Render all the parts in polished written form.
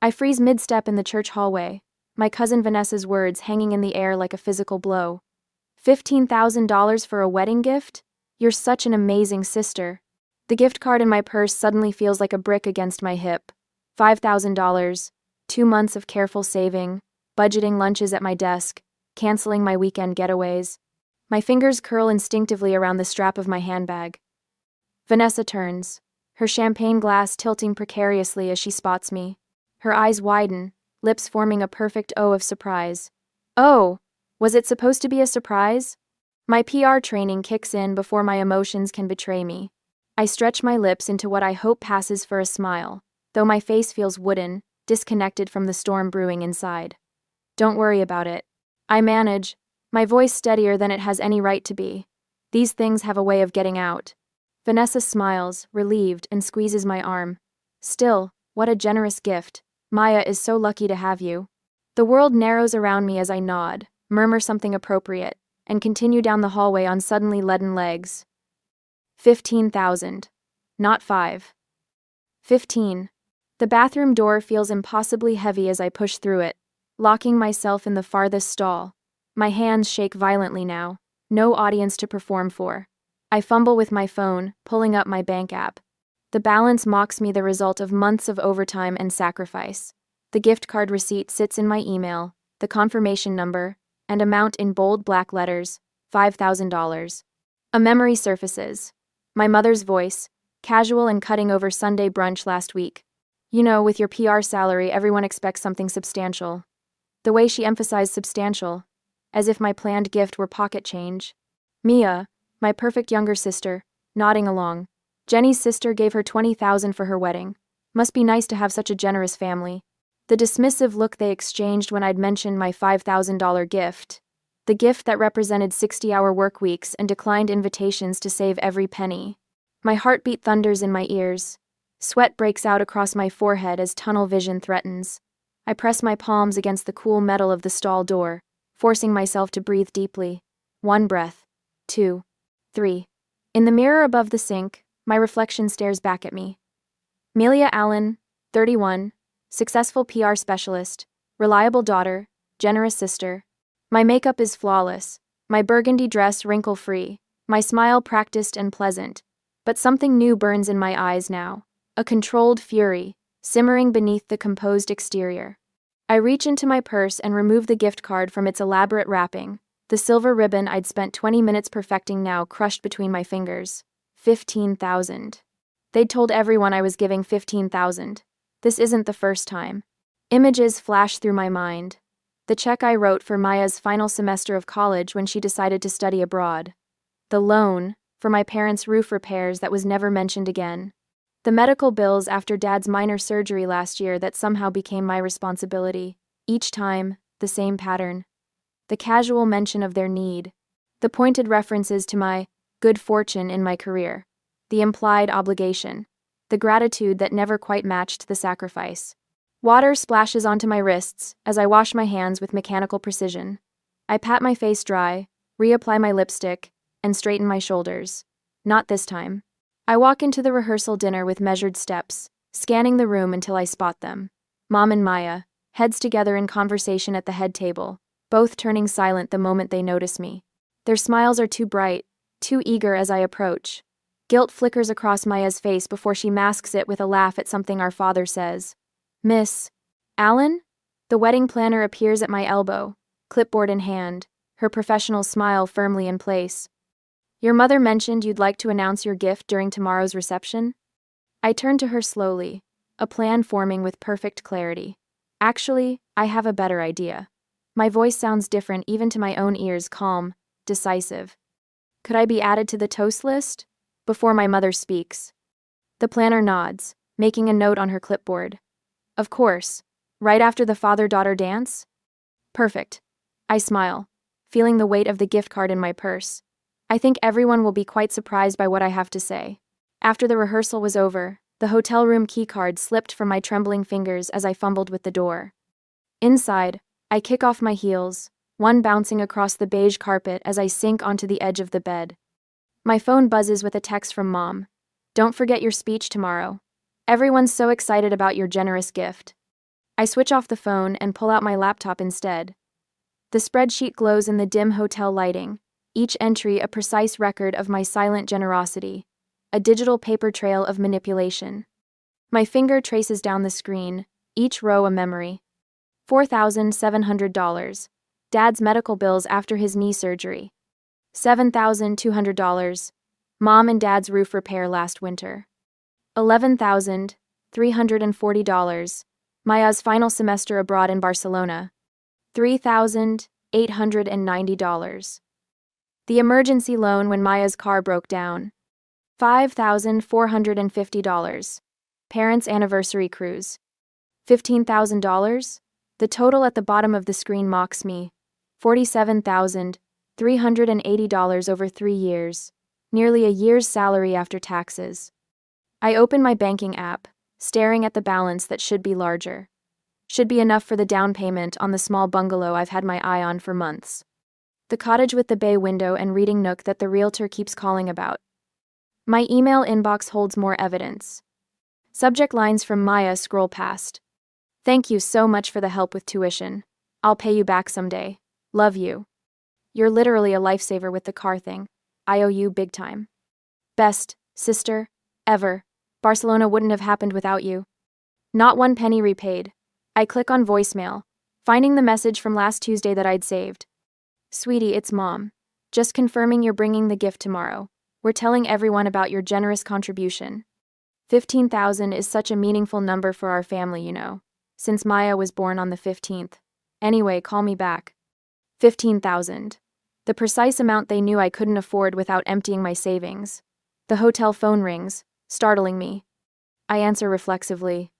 I freeze mid-step in the church hallway, my cousin Vanessa's words hanging in the air like a physical blow. $15,000 for a wedding gift? You're such an amazing sister. The gift card in my purse suddenly feels like a brick against my hip. $5,000, 2 months of careful saving, budgeting lunches at my desk, canceling my weekend getaways. My fingers curl instinctively around the strap of my handbag. Vanessa turns, her champagne glass tilting precariously as she spots me. Her eyes widen, lips forming a perfect O of surprise. Oh, was it supposed to be a surprise? My PR training kicks in before my emotions can betray me. I stretch my lips into what I hope passes for a smile, though my face feels wooden, disconnected from the storm brewing inside. Don't worry about it. I manage, my voice steadier than it has any right to be. These things have a way of getting out. Vanessa smiles, relieved, and squeezes my arm. Still, what a generous gift. Maya is so lucky to have you. The world narrows around me as I nod, murmur something appropriate, and continue down the hallway on suddenly leaden legs. 15,000. Not 5. 15. The bathroom door feels impossibly heavy as I push through it, locking myself in the farthest stall. My hands shake violently now, no audience to perform for. I fumble with my phone, pulling up my bank app. The balance mocks me, the result of months of overtime and sacrifice. The gift card receipt sits in my email, the confirmation number, and amount in bold black letters, $5,000. A memory surfaces. My mother's voice, casual and cutting over Sunday brunch last week. You know, with your PR salary, everyone expects something substantial. The way she emphasized substantial, as if my planned gift were pocket change. Mia, my perfect younger sister, nodding along. Jenny's sister gave her $20,000 for her wedding. Must be nice to have such a generous family. The dismissive look they exchanged when I'd mentioned my $5,000 gift. The gift that represented 60-hour work weeks and declined invitations to save every penny. My heartbeat thunders in my ears. Sweat breaks out across my forehead as tunnel vision threatens. I press my palms against the cool metal of the stall door, forcing myself to breathe deeply. 1 breath. 2. 3. In the mirror above the sink, my reflection stares back at me. Melia Allen, 31, successful PR specialist, reliable daughter, generous sister. My makeup is flawless, my burgundy dress wrinkle-free, my smile practiced and pleasant. But something new burns in my eyes now, a controlled fury, simmering beneath the composed exterior. I reach into my purse and remove the gift card from its elaborate wrapping, the silver ribbon I'd spent 20 minutes perfecting now crushed between my fingers. 15,000. They'd told everyone I was giving 15,000. This isn't the first time. Images flash through my mind. The check I wrote for Maya's final semester of college when she decided to study abroad. The loan for my parents' roof repairs that was never mentioned again. The medical bills after Dad's minor surgery last year that somehow became my responsibility. Each time, the same pattern. The casual mention of their need. The pointed references to my good fortune in my career. The implied obligation. The gratitude that never quite matched the sacrifice. Water splashes onto my wrists as I wash my hands with mechanical precision. I pat my face dry, reapply my lipstick, and straighten my shoulders. Not this time. I walk into the rehearsal dinner with measured steps, scanning the room until I spot them. Mom and Maya, heads together in conversation at the head table, both turning silent the moment they notice me. Their smiles are too bright, too eager as I approach. Guilt flickers across Maya's face before she masks it with a laugh at something our father says. Miss Allen? The wedding planner appears at my elbow, clipboard in hand, her professional smile firmly in place. Your mother mentioned you'd like to announce your gift during tomorrow's reception? I turn to her slowly, a plan forming with perfect clarity. Actually, I have a better idea. My voice sounds different even to my own ears, calm, decisive. Could I be added to the toast list? Before my mother speaks. The planner nods, making a note on her clipboard. Of course. Right after the father-daughter dance? Perfect. I smile, feeling the weight of the gift card in my purse. I think everyone will be quite surprised by what I have to say. After the rehearsal was over, the hotel room keycard slipped from my trembling fingers as I fumbled with the door. Inside, I kick off my heels, one bouncing across the beige carpet as I sink onto the edge of the bed. My phone buzzes with a text from Mom. Don't forget your speech tomorrow. Everyone's so excited about your generous gift. I switch off the phone and pull out my laptop instead. The spreadsheet glows in the dim hotel lighting, each entry a precise record of my silent generosity, a digital paper trail of manipulation. My finger traces down the screen, each row a memory. $4,700. Dad's medical bills after his knee surgery. $7,200. Mom and Dad's roof repair last winter. $11,340. Maya's final semester abroad in Barcelona. $3,890. The emergency loan when Maya's car broke down. $5,450. Parents' anniversary cruise. $15,000? The total at the bottom of the screen mocks me. $47,380 over 3 years. Nearly a year's salary after taxes. I open my banking app, staring at the balance that should be larger. Should be enough for the down payment on the small bungalow I've had my eye on for months. The cottage with the bay window and reading nook that the realtor keeps calling about. My email inbox holds more evidence. Subject lines from Maya scroll past. Thank you so much for the help with tuition. I'll pay you back someday. Love you. You're literally a lifesaver with the car thing. I owe you big time. Best, sister, ever. Barcelona wouldn't have happened without you. Not one penny repaid. I click on voicemail, finding the message from last Tuesday that I'd saved. Sweetie, it's Mom. Just confirming you're bringing the gift tomorrow. We're telling everyone about your generous contribution. 15,000 is such a meaningful number for our family, you know, since Maya was born on the 15th. Anyway, call me back. 15,000. The precise amount they knew I couldn't afford without emptying my savings. The hotel phone rings, startling me. I answer reflexively.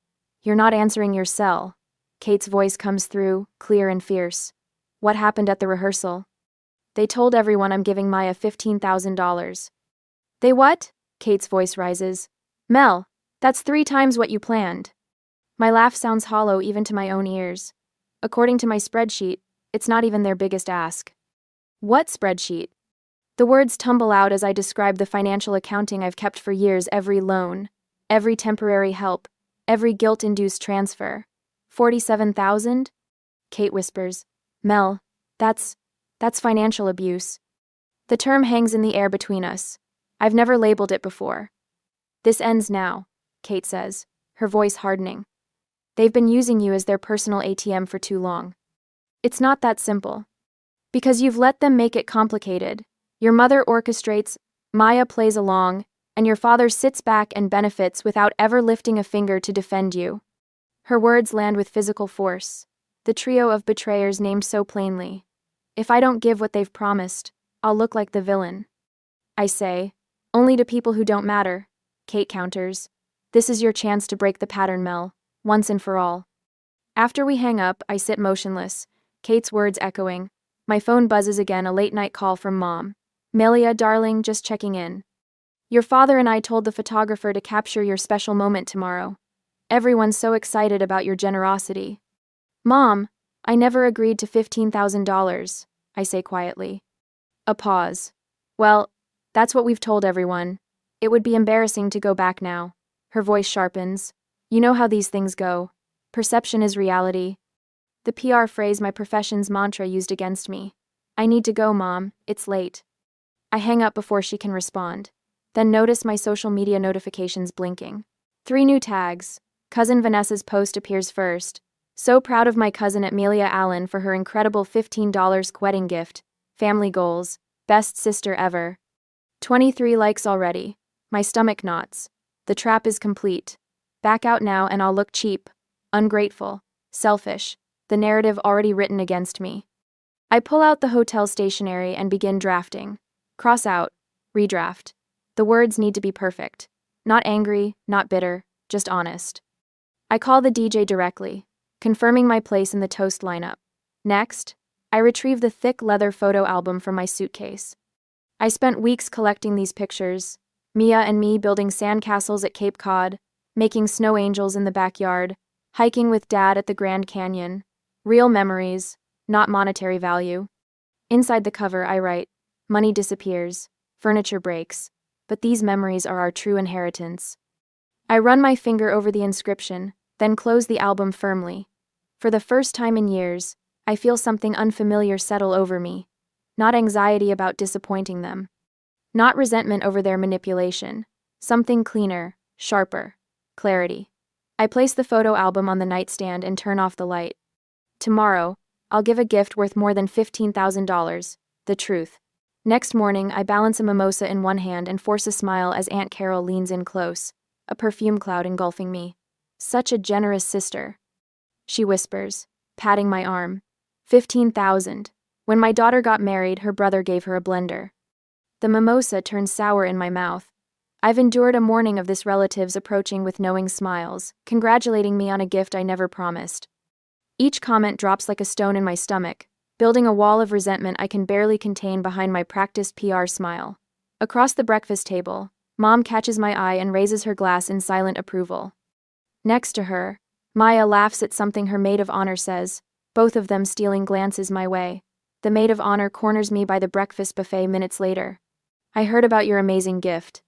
You're not answering your cell. Kate's voice comes through, clear and fierce. What happened at the rehearsal? They told everyone I'm giving Maya $15,000. They what? Kate's voice rises. Mel, that's 3 times what you planned. My laugh sounds hollow even to my own ears. According to my spreadsheet, it's not even their biggest ask. What spreadsheet? The words tumble out as I describe the financial accounting I've kept for years, every loan, every temporary help, every guilt-induced transfer. 47,000? Kate whispers. Mel, that's financial abuse. The term hangs in the air between us. I've never labeled it before. This ends now, Kate says, her voice hardening. They've been using you as their personal ATM for too long. It's not that simple. Because you've let them make it complicated. Your mother orchestrates, Maya plays along, and your father sits back and benefits without ever lifting a finger to defend you. Her words land with physical force. The trio of betrayers named so plainly. If I don't give what they've promised, I'll look like the villain. I say, only to people who don't matter. Kate counters. This is your chance to break the pattern, Mel, once and for all. After we hang up, I sit motionless, Kate's words echoing. My phone buzzes again, a late-night call from Mom. Melia, darling, just checking in. Your father and I told the photographer to capture your special moment tomorrow. Everyone's so excited about your generosity. Mom, I never agreed to $15,000, I say quietly. A pause. Well, that's what we've told everyone. It would be embarrassing to go back now. Her voice sharpens. You know how these things go. Perception is reality. The PR phrase my profession's mantra used against me. I need to go, Mom, it's late. I hang up before she can respond. Then notice my social media notifications blinking. 3 new tags. Cousin Vanessa's post appears first. So proud of my cousin Amelia Allen for her incredible $15 wedding gift. Family goals. Best sister ever. 23 likes already. My stomach knots. The trap is complete. Back out now and I'll look cheap. Ungrateful. Selfish. The narrative already written against me. I pull out the hotel stationery and begin drafting. Cross out. Redraft. The words need to be perfect. Not angry, not bitter, just honest. I call the DJ directly, confirming my place in the toast lineup. Next, I retrieve the thick leather photo album from my suitcase. I spent weeks collecting these pictures, Mia and me building sandcastles at Cape Cod, making snow angels in the backyard, hiking with Dad at the Grand Canyon. Real memories, not monetary value. Inside the cover, I write, money disappears, furniture breaks, but these memories are our true inheritance. I run my finger over the inscription, then close the album firmly. For the first time in years, I feel something unfamiliar settle over me. Not anxiety about disappointing them. Not resentment over their manipulation. Something cleaner, sharper. Clarity. I place the photo album on the nightstand and turn off the light. Tomorrow, I'll give a gift worth more than $15,000. The truth. Next morning, I balance a mimosa in one hand and force a smile as Aunt Carol leans in close, a perfume cloud engulfing me. Such a generous sister. She whispers, patting my arm. 15,000. When my daughter got married, her brother gave her a blender. The mimosa turns sour in my mouth. I've endured a morning of this relatives approaching with knowing smiles, congratulating me on a gift I never promised. Each comment drops like a stone in my stomach, building a wall of resentment I can barely contain behind my practiced PR smile. Across the breakfast table, Mom catches my eye and raises her glass in silent approval. Next to her, Maya laughs at something her maid of honor says, both of them stealing glances my way. The maid of honor corners me by the breakfast buffet minutes later. I heard about your amazing gift.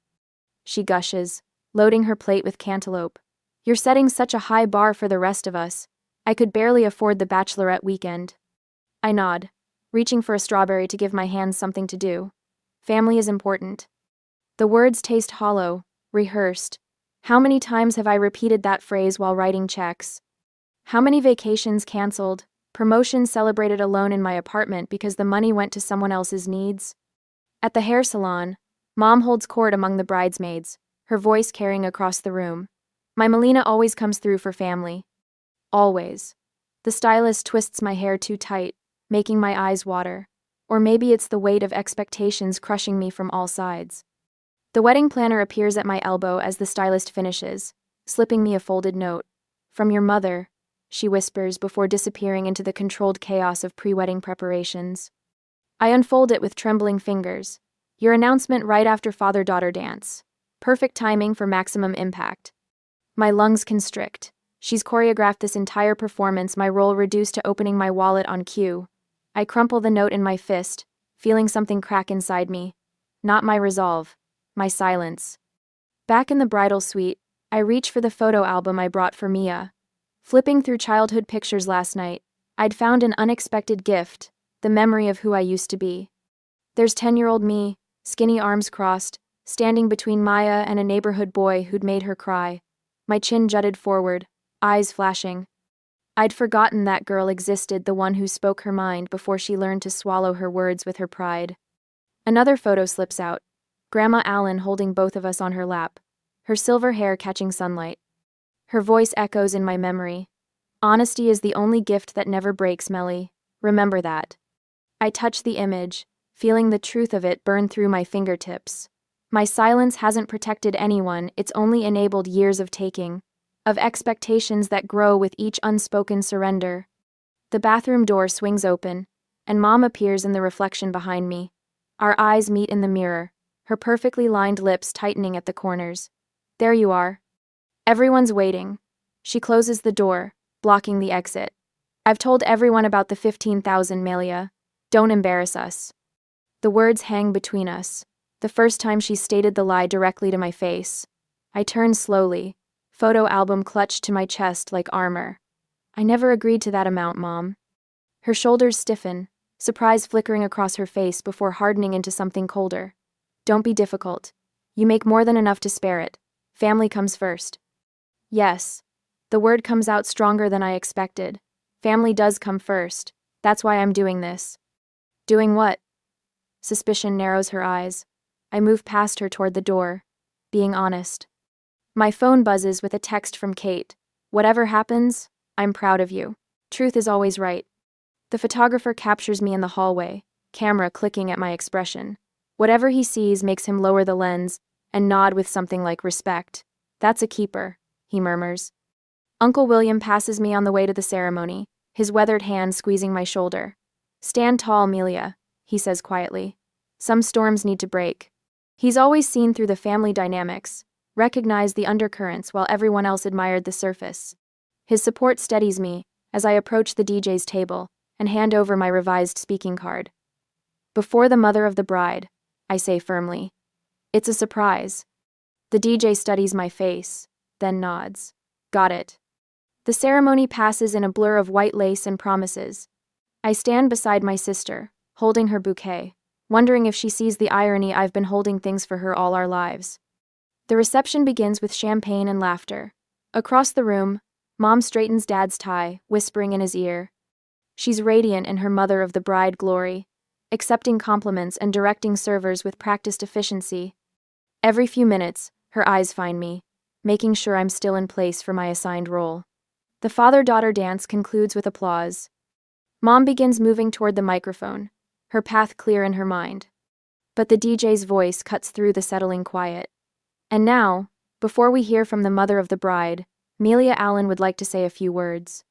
She gushes, loading her plate with cantaloupe. You're setting such a high bar for the rest of us. I could barely afford the bachelorette weekend. I nod, reaching for a strawberry to give my hands something to do. Family is important. The words taste hollow, rehearsed. How many times have I repeated that phrase while writing checks? How many vacations canceled, promotions celebrated alone in my apartment because the money went to someone else's needs? At the hair salon, Mom holds court among the bridesmaids, her voice carrying across the room. My Melina always comes through for family. Always. The stylist twists my hair too tight, making my eyes water. Or maybe it's the weight of expectations crushing me from all sides. The wedding planner appears at my elbow as the stylist finishes, slipping me a folded note. From your mother, she whispers before disappearing into the controlled chaos of pre-wedding preparations. I unfold it with trembling fingers. Your announcement right after father-daughter dance. Perfect timing for maximum impact. My lungs constrict. She's choreographed this entire performance, my role reduced to opening my wallet on cue. I crumple the note in my fist, feeling something crack inside me. Not my resolve. My silence. Back in the bridal suite, I reach for the photo album I brought for Mia. Flipping through childhood pictures last night, I'd found an unexpected gift, the memory of who I used to be. There's 10-year-old me, skinny arms crossed, standing between Maya and a neighborhood boy who'd made her cry. My chin jutted forward, eyes flashing. I'd forgotten that girl existed, the one who spoke her mind before she learned to swallow her words with her pride. Another photo slips out, Grandma Allen holding both of us on her lap, her silver hair catching sunlight. Her voice echoes in my memory. Honesty is the only gift that never breaks, Melly. Remember that. I touch the image, feeling the truth of it burn through my fingertips. My silence hasn't protected anyone, it's only enabled years of taking, of expectations that grow with each unspoken surrender. The bathroom door swings open, and Mom appears in the reflection behind me. Our eyes meet in the mirror, her perfectly lined lips tightening at the corners. There you are. Everyone's waiting. She closes the door, blocking the exit. I've told everyone about the 15,000, Melia. Don't embarrass us. The words hang between us. The first time she stated the lie directly to my face. I turn slowly, photo album clutched to my chest like armor. I never agreed to that amount, Mom. Her shoulders stiffen, surprise flickering across her face before hardening into something colder. Don't be difficult. You make more than enough to spare it. Family comes first. Yes. The word comes out stronger than I expected. Family does come first. That's why I'm doing this. Doing what? Suspicion narrows her eyes. I move past her toward the door, being honest. My phone buzzes with a text from Kate. Whatever happens, I'm proud of you. Truth is always right. The photographer captures me in the hallway, camera clicking at my expression. Whatever he sees makes him lower the lens and nod with something like respect. That's a keeper, he murmurs. Uncle William passes me on the way to the ceremony, his weathered hand squeezing my shoulder. Stand tall, Melia, he says quietly. Some storms need to break. He's always seen through the family dynamics, recognized the undercurrents while everyone else admired the surface. His support steadies me as I approach the DJ's table and hand over my revised speaking card. Before the mother of the bride, I say firmly. It's a surprise. The DJ studies my face, then nods. Got it. The ceremony passes in a blur of white lace and promises. I stand beside my sister, holding her bouquet, wondering if she sees the irony I've been holding things for her all our lives. The reception begins with champagne and laughter. Across the room, Mom straightens Dad's tie, whispering in his ear. She's radiant in her mother of the bride glory, accepting compliments and directing servers with practiced efficiency. Every few minutes, her eyes find me, making sure I'm still in place for my assigned role. The father-daughter dance concludes with applause. Mom begins moving toward the microphone, her path clear in her mind. But the DJ's voice cuts through the settling quiet. And now, before we hear from the mother of the bride, Melia Allen would like to say a few words.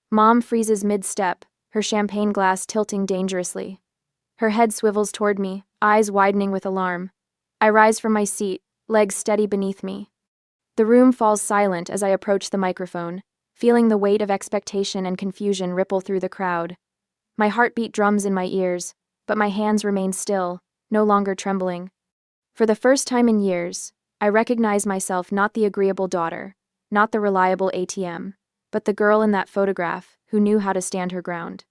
Mom freezes mid-step, her champagne glass tilting dangerously. Her head swivels toward me, eyes widening with alarm. I rise from my seat, legs steady beneath me. The room falls silent as I approach the microphone, feeling the weight of expectation and confusion ripple through the crowd. My heartbeat drums in my ears, but my hands remain still, no longer trembling. For the first time in years, I recognize myself not the agreeable daughter, not the reliable ATM, but the girl in that photograph who knew how to stand her ground.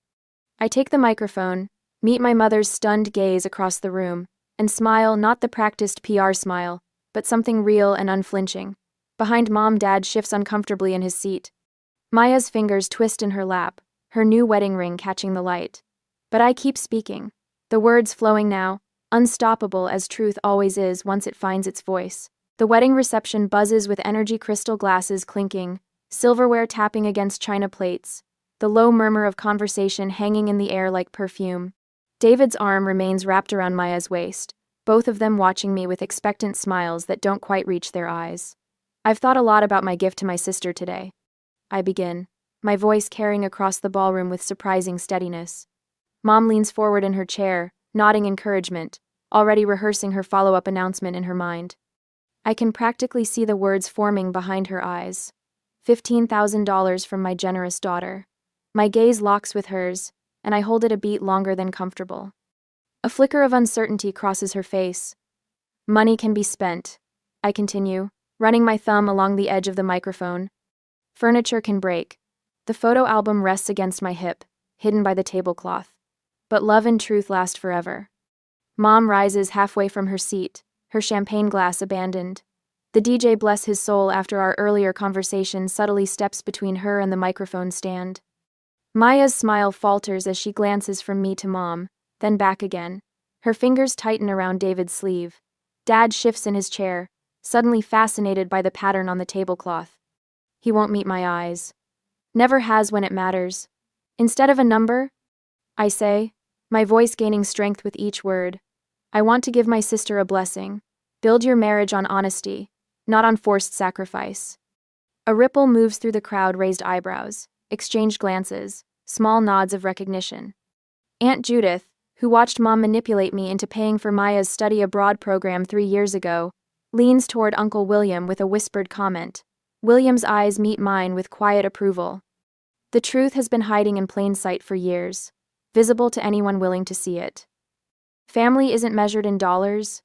I take the microphone, meet my mother's stunned gaze across the room, and smile, not the practiced PR smile, but something real and unflinching. Behind Mom, Dad shifts uncomfortably in his seat. Maya's fingers twist in her lap, her new wedding ring catching the light. But I keep speaking, the words flowing now, unstoppable as truth always is once it finds its voice. The wedding reception buzzes with energy, crystal glasses clinking, silverware tapping against china plates, the low murmur of conversation hanging in the air like perfume. David's arm remains wrapped around Maya's waist, both of them watching me with expectant smiles that don't quite reach their eyes. I've thought a lot about my gift to my sister today. I begin, my voice carrying across the ballroom with surprising steadiness. Mom leans forward in her chair, nodding encouragement, already rehearsing her follow-up announcement in her mind. I can practically see the words forming behind her eyes. $15,000 from my generous daughter. My gaze locks with hers, and I hold it a beat longer than comfortable. A flicker of uncertainty crosses her face. Money can be spent, I continue, running my thumb along the edge of the microphone. Furniture can break. The photo album rests against my hip, hidden by the tablecloth. But love and truth last forever. Mom rises halfway from her seat, her champagne glass abandoned. The DJ, bless his soul, after our earlier conversation, subtly steps between her and the microphone stand. Maya's smile falters as she glances from me to Mom, then back again. Her fingers tighten around David's sleeve. Dad shifts in his chair, suddenly fascinated by the pattern on the tablecloth. He won't meet my eyes. Never has when it matters. Instead of a number, I say, my voice gaining strength with each word, I want to give my sister a blessing. Build your marriage on honesty, not on forced sacrifice. A ripple moves through the crowd, raised eyebrows, exchanged glances, small nods of recognition. Aunt Judith, who watched Mom manipulate me into paying for Maya's study abroad program 3 years ago, leans toward Uncle William with a whispered comment. William's eyes meet mine with quiet approval. The truth has been hiding in plain sight for years, visible to anyone willing to see it. Family isn't measured in dollars,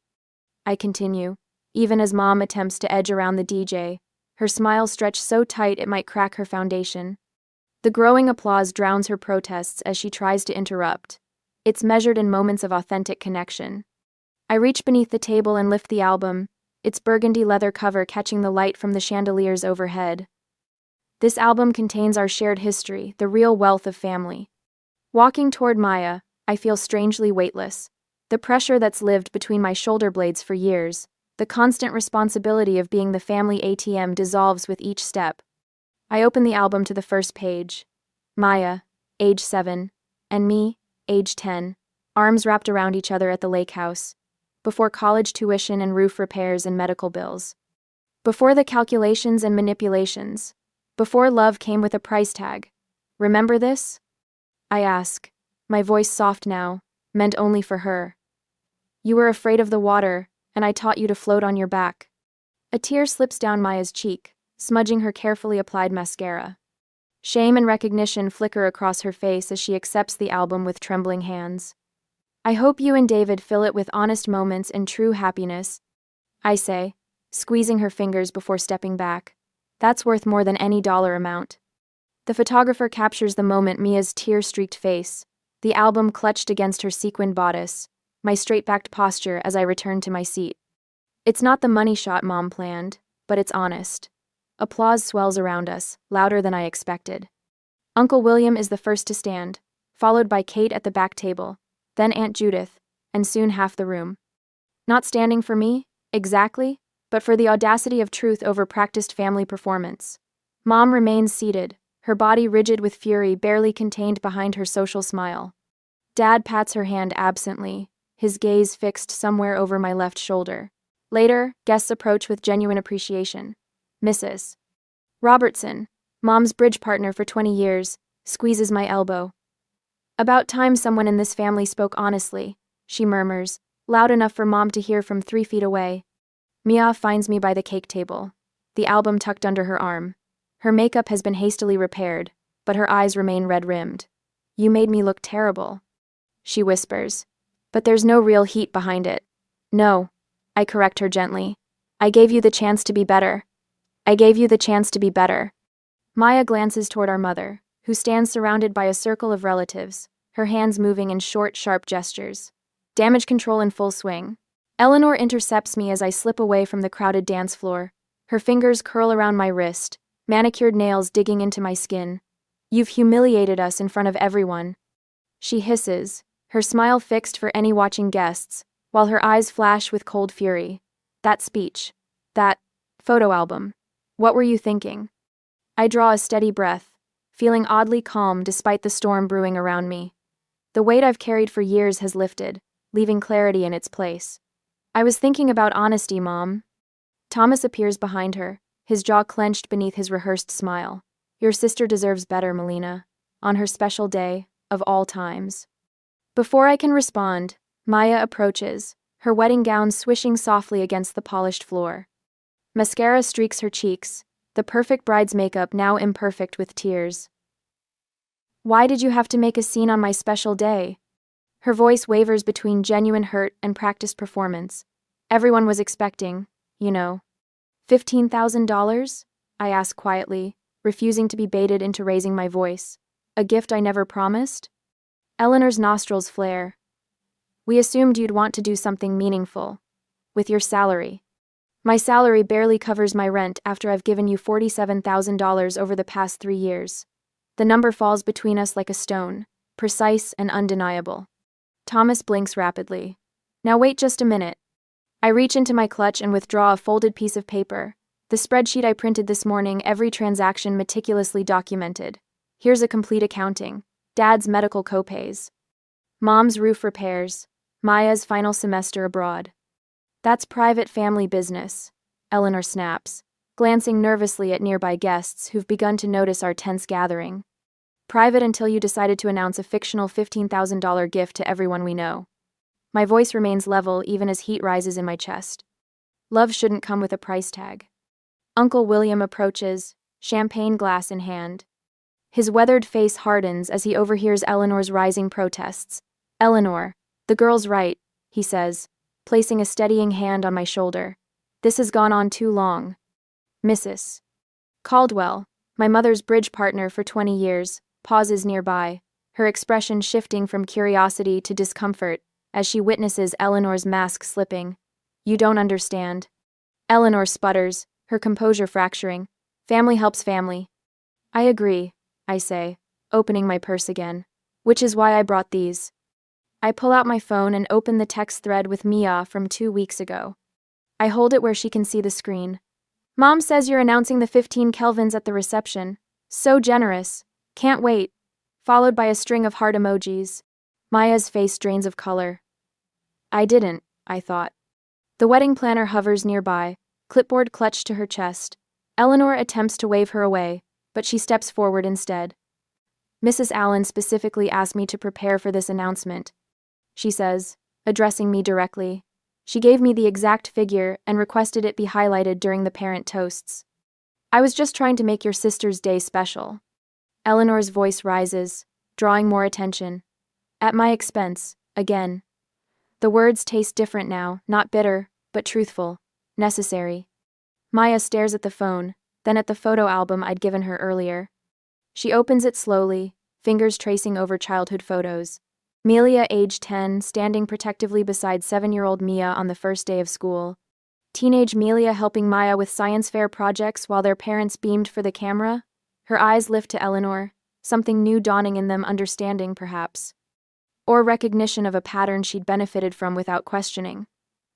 I continue, even as Mom attempts to edge around the DJ, her smile stretched so tight it might crack her foundation. The growing applause drowns her protests as she tries to interrupt. It's measured in moments of authentic connection. I reach beneath the table and lift the album, its burgundy leather cover catching the light from the chandeliers overhead. This album contains our shared history, the real wealth of family. Walking toward Maya, I feel strangely weightless. The pressure that's lived between my shoulder blades for years, the constant responsibility of being the family ATM dissolves with each step. I open the album to the first page. Maya, age 7, and me, age 10, arms wrapped around each other at the lake house. Before college tuition and roof repairs and medical bills. Before the calculations and manipulations. Before love came with a price tag. Remember this? I ask, my voice soft now, meant only for her. You were afraid of the water, and I taught you to float on your back. A tear slips down Maya's cheek, smudging her carefully applied mascara. Shame and recognition flicker across her face as she accepts the album with trembling hands. I hope you and David fill it with honest moments and true happiness, I say, squeezing her fingers before stepping back. That's worth more than any dollar amount. The photographer captures the moment, Mia's tear-streaked face, the album clutched against her sequined bodice, my straight-backed posture as I return to my seat. It's not the money shot Mom planned, but it's honest. Applause swells around us, louder than I expected. Uncle William is the first to stand, followed by Kate at the back table, then Aunt Judith, and soon half the room. Not standing for me, exactly, but for the audacity of truth over practiced family performance. Mom remains seated, her body rigid with fury barely contained behind her social smile. Dad pats her hand absently, his gaze fixed somewhere over my left shoulder. Later, guests approach with genuine appreciation. Mrs. Robertson, Mom's bridge partner for 20 years, squeezes my elbow. About time someone in this family spoke honestly, she murmurs, loud enough for Mom to hear from 3 feet away. Mia finds me by the cake table, the album tucked under her arm. Her makeup has been hastily repaired, but her eyes remain red-rimmed. "You made me look terrible," she whispers. "But there's no real heat behind it." "No," I correct her gently. "I gave you the chance to be better. I gave you the chance to be better." Maya glances toward our mother, who stands surrounded by a circle of relatives, her hands moving in short, sharp gestures. Damage control in full swing. Eleanor intercepts me as I slip away from the crowded dance floor. Her fingers curl around my wrist, manicured nails digging into my skin. "You've humiliated us in front of everyone," she hisses, her smile fixed for any watching guests, while her eyes flash with cold fury. "That speech. That photo album. What were you thinking?" I draw a steady breath, feeling oddly calm despite the storm brewing around me. The weight I've carried for years has lifted, leaving clarity in its place. "I was thinking about honesty, Mom." Thomas appears behind her, his jaw clenched beneath his rehearsed smile. "Your sister deserves better, Melina. On her special day, of all times." Before I can respond, Maya approaches, her wedding gown swishing softly against the polished floor. Mascara streaks her cheeks, the perfect bride's makeup now imperfect with tears. "Why did you have to make a scene on my special day?" Her voice wavers between genuine hurt and practiced performance. "Everyone was expecting, you know." $15,000? I ask quietly, refusing to be baited into raising my voice. "A gift I never promised?" Eleanor's nostrils flare. "We assumed you'd want to do something meaningful. With your salary." "My salary barely covers my rent after I've given you $47,000 over the past 3 years. The number falls between us like a stone, precise and undeniable. Thomas blinks rapidly. "Now wait just a minute." I reach into my clutch and withdraw a folded piece of paper, the spreadsheet I printed this morning, every transaction meticulously documented. Here's a complete accounting. Dad's medical copays. Mom's roof repairs. Maya's final semester abroad. "That's private family business," Eleanor snaps, glancing nervously at nearby guests who've begun to notice our tense gathering. "Private until you decided to announce a fictional $15,000 gift to everyone we know." My voice remains level even as heat rises in my chest. Love shouldn't come with a price tag. Uncle William approaches, champagne glass in hand. His weathered face hardens as he overhears Eleanor's rising protests. "Eleanor, the girl's right," he says, placing a steadying hand on my shoulder. "This has gone on too long." Mrs. Caldwell, my mother's bridge partner for 20 years, pauses nearby, her expression shifting from curiosity to discomfort as she witnesses Eleanor's mask slipping. "You don't understand." Eleanor sputters, her composure fracturing. "Family helps family." "I agree," I say, opening my purse again. "Which is why I brought these." I pull out my phone and open the text thread with Mia from 2 weeks ago. I hold it where she can see the screen. "Mom says you're announcing the 15 Kelvins at the reception. So generous. Can't wait." Followed by a string of heart emojis. Maya's face drains of color. I didn't, I thought. The wedding planner hovers nearby, clipboard clutched to her chest. Eleanor attempts to wave her away, but she steps forward instead. "Mrs. Allen specifically asked me to prepare for this announcement," she says, addressing me directly. "She gave me the exact figure and requested it be highlighted during the parent toasts. I was just trying to make your sister's day special." Eleanor's voice rises, drawing more attention. "At my expense, again." The words taste different now, not bitter, but truthful, necessary. Maya stares at the phone, then at the photo album I'd given her earlier. She opens it slowly, fingers tracing over childhood photos. Melia, age 10, standing protectively beside 7-year-old Mia on the first day of school. Teenage Melia helping Maya with science fair projects while their parents beamed for the camera. Her eyes lift to Eleanor, something new dawning in them, understanding perhaps. Or recognition of a pattern she'd benefited from without questioning.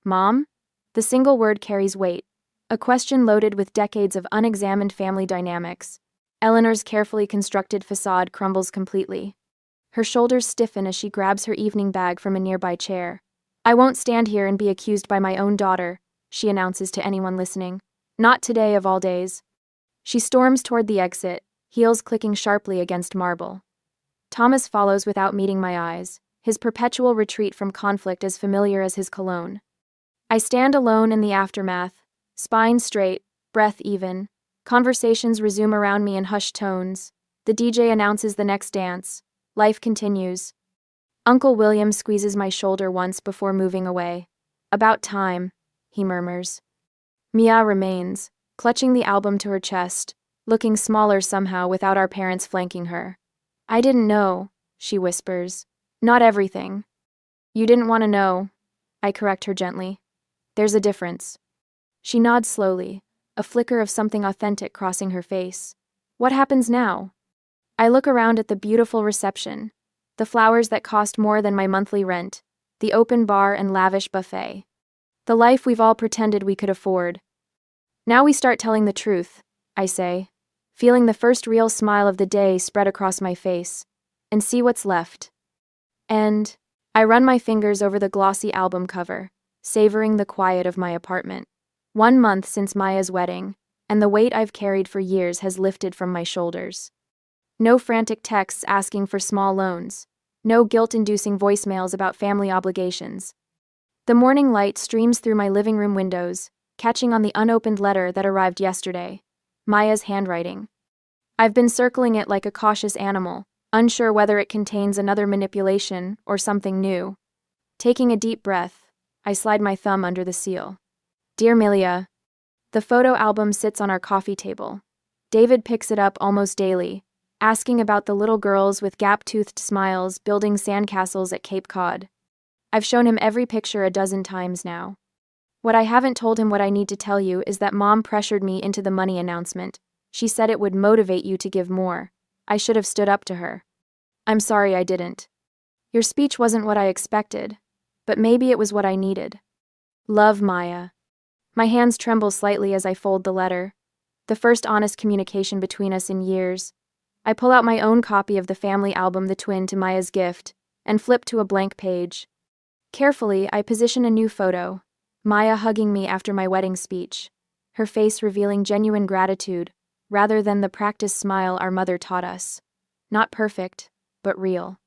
Mom? The single word carries weight. A question loaded with decades of unexamined family dynamics. Eleanor's carefully constructed facade crumbles completely. Her shoulders stiffen as she grabs her evening bag from a nearby chair. I won't stand here and be accused by my own daughter, she announces to anyone listening. Not today of all days. She storms toward the exit, heels clicking sharply against marble. Thomas follows without meeting my eyes, his perpetual retreat from conflict as familiar as his cologne. I stand alone in the aftermath, spine straight, breath even. Conversations resume around me in hushed tones. The DJ announces the next dance. Life continues. Uncle William squeezes my shoulder once before moving away. About time, he murmurs. Mia remains, clutching the album to her chest, looking smaller somehow without our parents flanking her. I didn't know, she whispers. Not everything. You didn't want to know, I correct her gently. There's a difference. She nods slowly, a flicker of something authentic crossing her face. What happens now? I look around at the beautiful reception, the flowers that cost more than my monthly rent, the open bar and lavish buffet. The life we've all pretended we could afford. Now we start telling the truth, I say, feeling the first real smile of the day spread across my face, and see what's left. And I run my fingers over the glossy album cover, savoring the quiet of my apartment. 1 month since Maya's wedding, and the weight I've carried for years has lifted from my shoulders. No frantic texts asking for small loans. No guilt-inducing voicemails about family obligations. The morning light streams through my living room windows, catching on the unopened letter that arrived yesterday. Maya's handwriting. I've been circling it like a cautious animal, unsure whether it contains another manipulation or something new. Taking a deep breath, I slide my thumb under the seal. Dear Melia. The photo album sits on our coffee table. David picks it up almost daily, asking about the little girls with gap-toothed smiles building sandcastles at Cape Cod. I've shown him every picture a dozen times now. What I haven't told him what I need to tell you is that Mom pressured me into the money announcement. She said it would motivate you to give more. I should have stood up to her. I'm sorry I didn't. Your speech wasn't what I expected, but maybe it was what I needed. Love, Maya. My hands tremble slightly as I fold the letter. The first honest communication between us in years. I pull out my own copy of the family album, the twin to Maya's gift, and flip to a blank page. Carefully, I position a new photo, Maya hugging me after my wedding speech, her face revealing genuine gratitude, rather than the practiced smile our mother taught us. Not perfect, but real.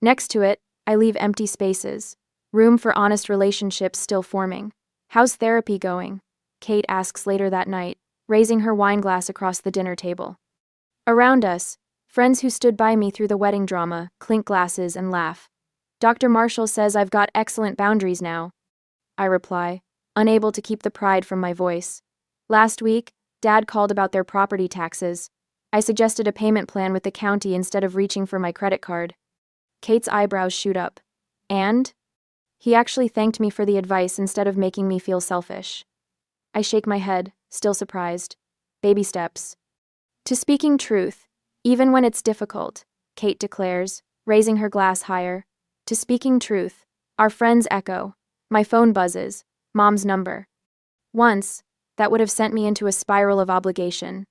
Next to it, I leave empty spaces, room for honest relationships still forming. How's therapy going? Kate asks later that night, raising her wine glass across the dinner table. Around us, friends who stood by me through the wedding drama clink glasses and laugh. Dr. Marshall says I've got excellent boundaries now, I reply, unable to keep the pride from my voice. Last week, Dad called about their property taxes. I suggested a payment plan with the county instead of reaching for my credit card. Kate's eyebrows shoot up. And? He actually thanked me for the advice instead of making me feel selfish. I shake my head, still surprised. Baby steps. To speaking truth, even when it's difficult, Kate declares, raising her glass higher. To speaking truth, our friends echo. My phone buzzes. Mom's number. Once, that would have sent me into a spiral of obligation.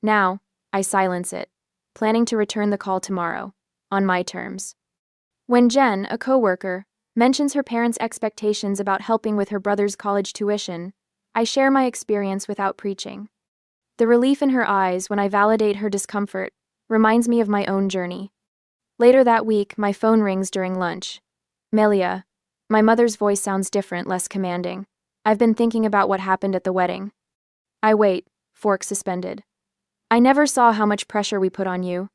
Now, I silence it, planning to return the call tomorrow, on my terms. When Jen, a coworker, mentions her parents' expectations about helping with her brother's college tuition, I share my experience without preaching. The relief in her eyes when I validate her discomfort reminds me of my own journey. Later that week, my phone rings during lunch. Melia. My mother's voice sounds different, less commanding. I've been thinking about what happened at the wedding. I wait, fork suspended. I never saw how much pressure we put on you.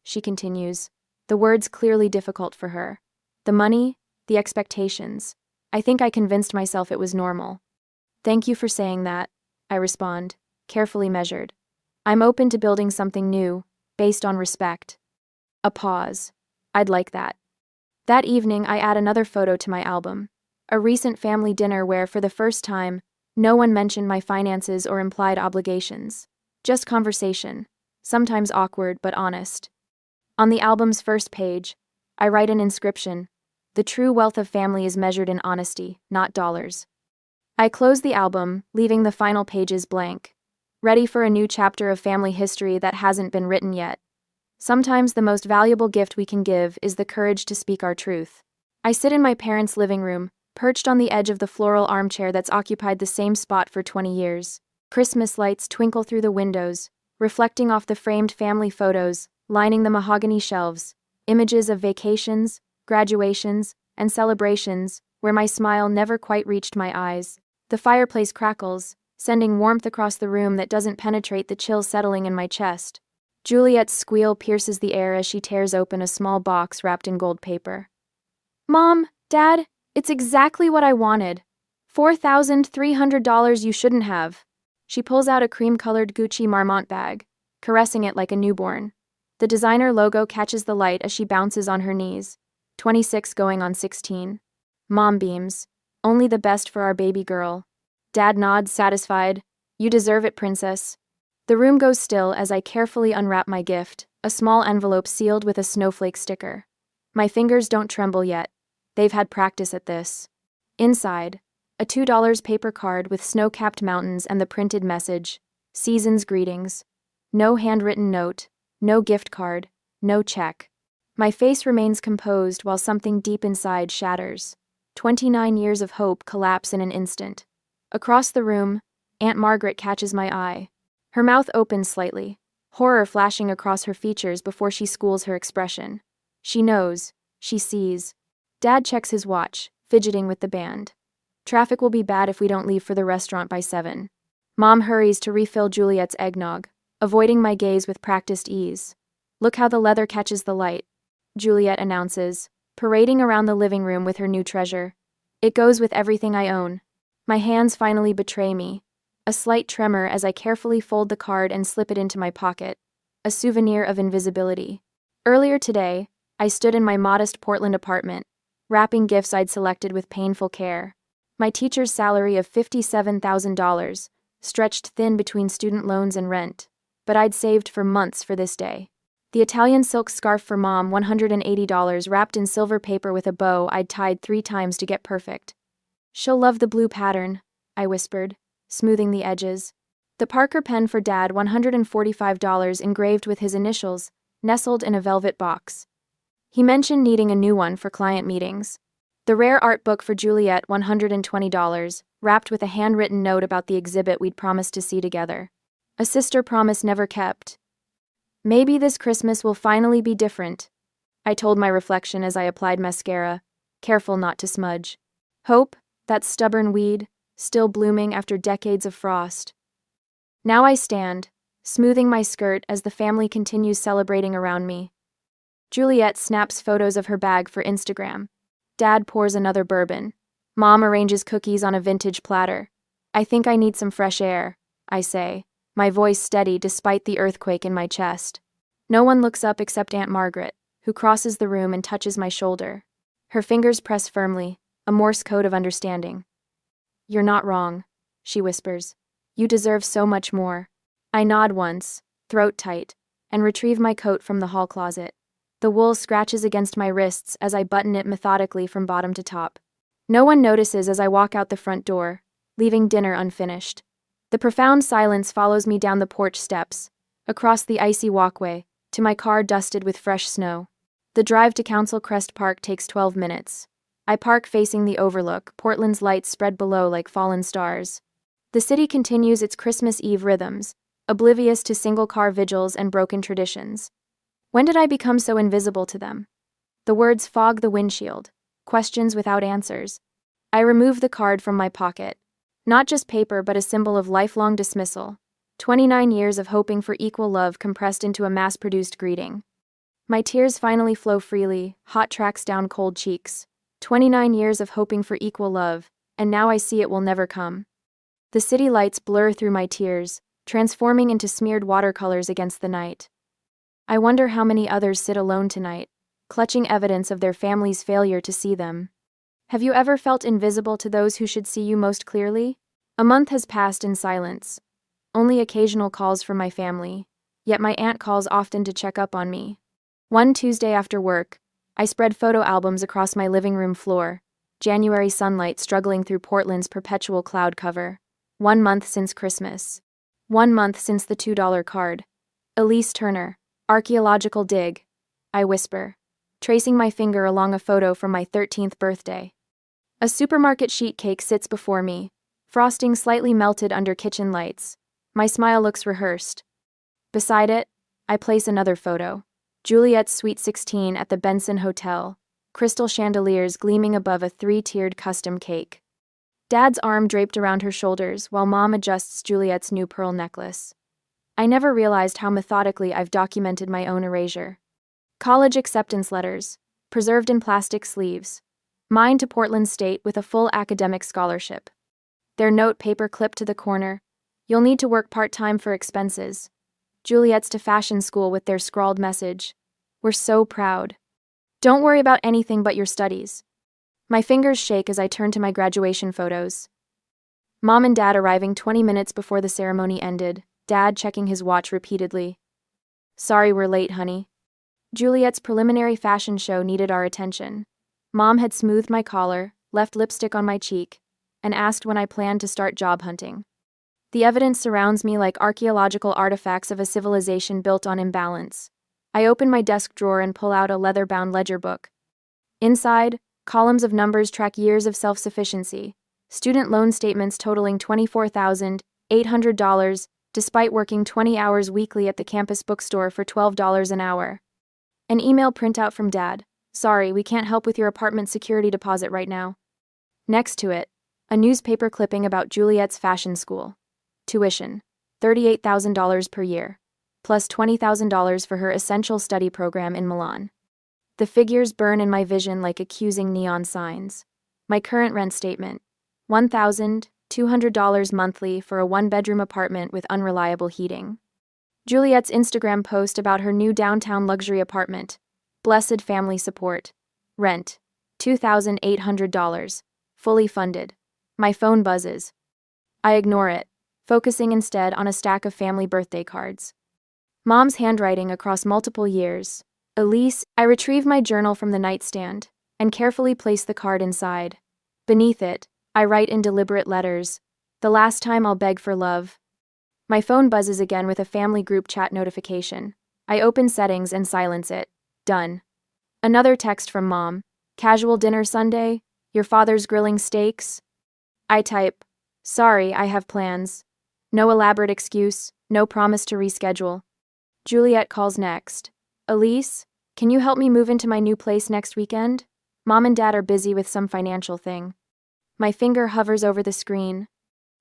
She continues, the words clearly difficult for her. The money, the expectations. I think I convinced myself it was normal. Thank you for saying that, I respond, carefully measured. I'm open to building something new, based on respect. A pause. I'd like that. That evening, I add another photo to my album. A recent family dinner where, for the first time, no one mentioned my finances or implied obligations. Just conversation, sometimes awkward but honest. On the album's first page, I write an inscription: "The true wealth of family is measured in honesty, not dollars." I close the album, leaving the final pages blank, ready for a new chapter of family history that hasn't been written yet. Sometimes the most valuable gift we can give is the courage to speak our truth. I sit in my parents' living room, perched on the edge of the floral armchair that's occupied the same spot for 20 years. Christmas lights twinkle through the windows, reflecting off the framed family photos lining the mahogany shelves, images of vacations, graduations, and celebrations where my smile never quite reached my eyes. The fireplace crackles, sending warmth across the room that doesn't penetrate the chill settling in my chest. Juliet's squeal pierces the air as she tears open a small box wrapped in gold paper. "Mom, Dad, it's exactly what I wanted. $4,300 you shouldn't have." She pulls out a cream-colored Gucci Marmont bag, caressing it like a newborn. The designer logo catches the light as she bounces on her knees. 26 going on 16. Mom beams. "Only the best for our baby girl." Dad nods, satisfied. "You deserve it, princess." The room goes still as I carefully unwrap my gift, a small envelope sealed with a snowflake sticker. My fingers don't tremble yet. They've had practice at this. Inside, a $2 paper card with snow-capped mountains and the printed message: "Season's greetings." No handwritten note, no gift card, no check. My face remains composed while something deep inside shatters. 29 years of hope collapse in an instant. Across the room, Aunt Margaret catches my eye. Her mouth opens slightly, horror flashing across her features before she schools her expression. She knows, she sees. Dad checks his watch, fidgeting with the band. "Traffic will be bad if we don't leave for the restaurant by 7. Mom hurries to refill Juliet's eggnog, avoiding my gaze with practiced ease. "Look how the leather catches the light," Juliet announces, parading around the living room with her new treasure. "It goes with everything I own." My hands finally betray me. A slight tremor as I carefully fold the card and slip it into my pocket. A souvenir of invisibility. Earlier today, I stood in my modest Portland apartment, wrapping gifts I'd selected with painful care. My teacher's salary of $57,000, stretched thin between student loans and rent, but I'd saved for months for this day. The Italian silk scarf for Mom, $180, wrapped in silver paper with a bow I'd tied 3 times to get perfect. "She'll love the blue pattern," I whispered, smoothing the edges. The Parker pen for Dad, $145, engraved with his initials, nestled in a velvet box. He mentioned needing a new one for client meetings. The rare art book for Juliet, $120, wrapped with a handwritten note about the exhibit we'd promised to see together. A sister promise never kept. "Maybe this Christmas will finally be different," I told my reflection as I applied mascara, careful not to smudge. Hope, that stubborn weed, still blooming after decades of frost. Now I stand, smoothing my skirt as the family continues celebrating around me. Juliet snaps photos of her bag for Instagram. Dad pours another bourbon. Mom arranges cookies on a vintage platter. "I think I need some fresh air," I say, my voice steady despite the earthquake in my chest. No one looks up except Aunt Margaret, who crosses the room and touches my shoulder. Her fingers press firmly, a Morse code of understanding. "You're not wrong," she whispers. "You deserve so much more." I nod once, throat tight, and retrieve my coat from the hall closet. The wool scratches against my wrists as I button it methodically from bottom to top. No one notices as I walk out the front door, leaving dinner unfinished. The profound silence follows me down the porch steps, across the icy walkway, to my car dusted with fresh snow. The drive to Council Crest Park takes 12 minutes. I park facing the overlook, Portland's lights spread below like fallen stars. The city continues its Christmas Eve rhythms, oblivious to single-car vigils and broken traditions. When did I become so invisible to them? The words fog the windshield, questions without answers. I remove the card from my pocket. Not just paper, but a symbol of lifelong dismissal. 29 years of hoping for equal love compressed into a mass-produced greeting. My tears finally flow freely, hot tracks down cold cheeks. 29 years of hoping for equal love, and now I see it will never come. The city lights blur through my tears, transforming into smeared watercolors against the night. I wonder how many others sit alone tonight, clutching evidence of their family's failure to see them. Have you ever felt invisible to those who should see you most clearly? A month has passed in silence. Only occasional calls from my family, yet my aunt calls often to check up on me. One Tuesday after work, I spread photo albums across my living room floor, January sunlight struggling through Portland's perpetual cloud cover. 1 month since Christmas. 1 month since the $2 card. Elise Turner, archaeological dig, I whisper, tracing my finger along a photo from my 13th birthday. A supermarket sheet cake sits before me, frosting slightly melted under kitchen lights. My smile looks rehearsed. Beside it, I place another photo. Juliet's Sweet 16 at the Benson Hotel, crystal chandeliers gleaming above a 3-tiered custom cake. Dad's arm draped around her shoulders while Mom adjusts Juliet's new pearl necklace. I never realized how methodically I've documented my own erasure. College acceptance letters, preserved in plastic sleeves. Mine to Portland State with a full academic scholarship. Their note paper clipped to the corner. You'll need to work part-time for expenses. Juliet's to fashion school with their scrawled message. We're so proud. Don't worry about anything but your studies. My fingers shake as I turn to my graduation photos. Mom and Dad arriving 20 minutes before the ceremony ended, Dad checking his watch repeatedly. Sorry we're late, honey. Juliet's preliminary fashion show needed our attention. Mom had smoothed my collar, left lipstick on my cheek, and asked when I planned to start job hunting. The evidence surrounds me like archaeological artifacts of a civilization built on imbalance. I open my desk drawer and pull out a leather-bound ledger book. Inside, columns of numbers track years of self-sufficiency, student loan statements totaling $24,800, despite working 20 hours weekly at the campus bookstore for $12 an hour. An email printout from Dad. Sorry, we can't help with your apartment security deposit right now. Next to it, a newspaper clipping about Juliet's fashion school. Tuition, $38,000 per year, plus $20,000 for her essential study program in Milan. The figures burn in my vision like accusing neon signs. My current rent statement, $1,200 monthly for a 1-bedroom apartment with unreliable heating. Juliet's Instagram post about her new downtown luxury apartment. Blessed family support. Rent, $2,800, fully funded. My phone buzzes. I ignore it, focusing instead on a stack of family birthday cards. Mom's handwriting across multiple years. Elise, I retrieve my journal from the nightstand and carefully place the card inside. Beneath it, I write in deliberate letters, the last time I'll beg for love. My phone buzzes again with a family group chat notification. I open settings and silence it. Done. Another text from Mom. Casual dinner Sunday? Your father's grilling steaks? I type, sorry, I have plans. No elaborate excuse, no promise to reschedule. Juliet calls next. Elise, can you help me move into my new place next weekend? Mom and Dad are busy with some financial thing. My finger hovers over the screen.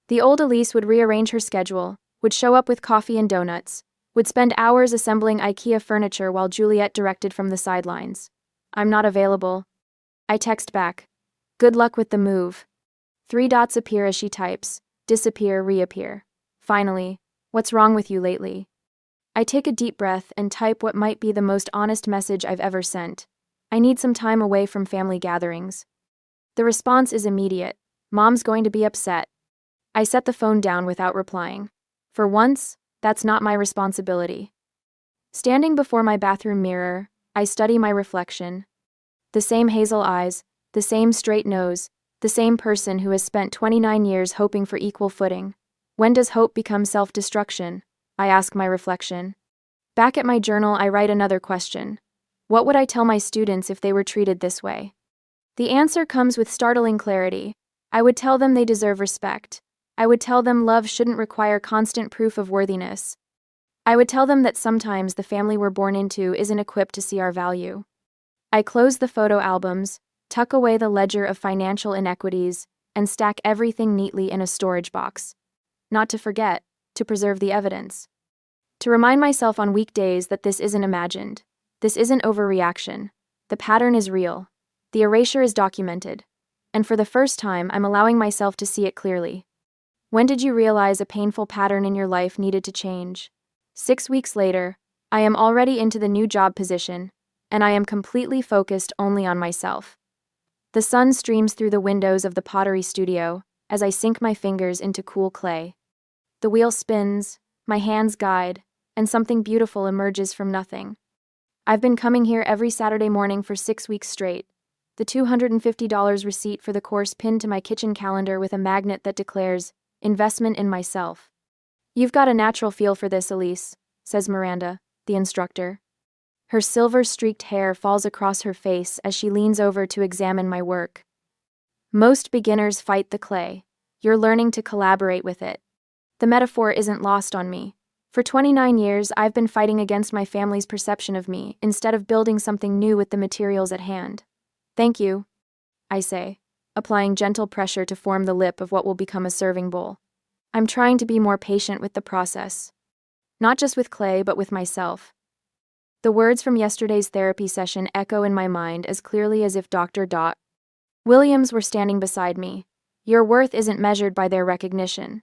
The old Elise would rearrange her schedule, would show up with coffee and donuts, would spend hours assembling IKEA furniture while Juliet directed from the sidelines. I'm not available. I text back. Good luck with the move. 3 dots appear as she types. Disappear, reappear. Finally, what's wrong with you lately? I take a deep breath and type what might be the most honest message I've ever sent. I need some time away from family gatherings. The response is immediate. Mom's going to be upset. I set the phone down without replying. For once, that's not my responsibility. Standing before my bathroom mirror, I study my reflection. The same hazel eyes, the same straight nose, the same person who has spent 29 years hoping for equal footing. When does hope become self-destruction? I ask my reflection. Back at my journal, I write another question. What would I tell my students if they were treated this way? The answer comes with startling clarity. I would tell them they deserve respect. I would tell them love shouldn't require constant proof of worthiness. I would tell them that sometimes the family we're born into isn't equipped to see our value. I close the photo albums, tuck away the ledger of financial inequities, and stack everything neatly in a storage box. Not to forget, to preserve the evidence. To remind myself on weekdays that this isn't imagined. This isn't overreaction. The pattern is real. The erasure is documented. And for the first time, I'm allowing myself to see it clearly. When did you realize a painful pattern in your life needed to change? 6 weeks later, I am already into the new job position, and I am completely focused only on myself. The sun streams through the windows of the pottery studio as I sink my fingers into cool clay. The wheel spins, my hands guide, and something beautiful emerges from nothing. I've been coming here every Saturday morning for 6 weeks straight. The $250 receipt for the course pinned to my kitchen calendar with a magnet that declares, "Investment in myself." "You've got a natural feel for this, Elise," says Miranda, the instructor. Her silver-streaked hair falls across her face as she leans over to examine my work. "Most beginners fight the clay. You're learning to collaborate with it." The metaphor isn't lost on me. For 29 years, I've been fighting against my family's perception of me instead of building something new with the materials at hand. "Thank you," I say, applying gentle pressure to form the lip of what will become a serving bowl. I'm trying to be more patient with the process. Not just with clay, but with myself. The words from yesterday's therapy session echo in my mind as clearly as if Dr. Williams were standing beside me. "Your worth isn't measured by their recognition."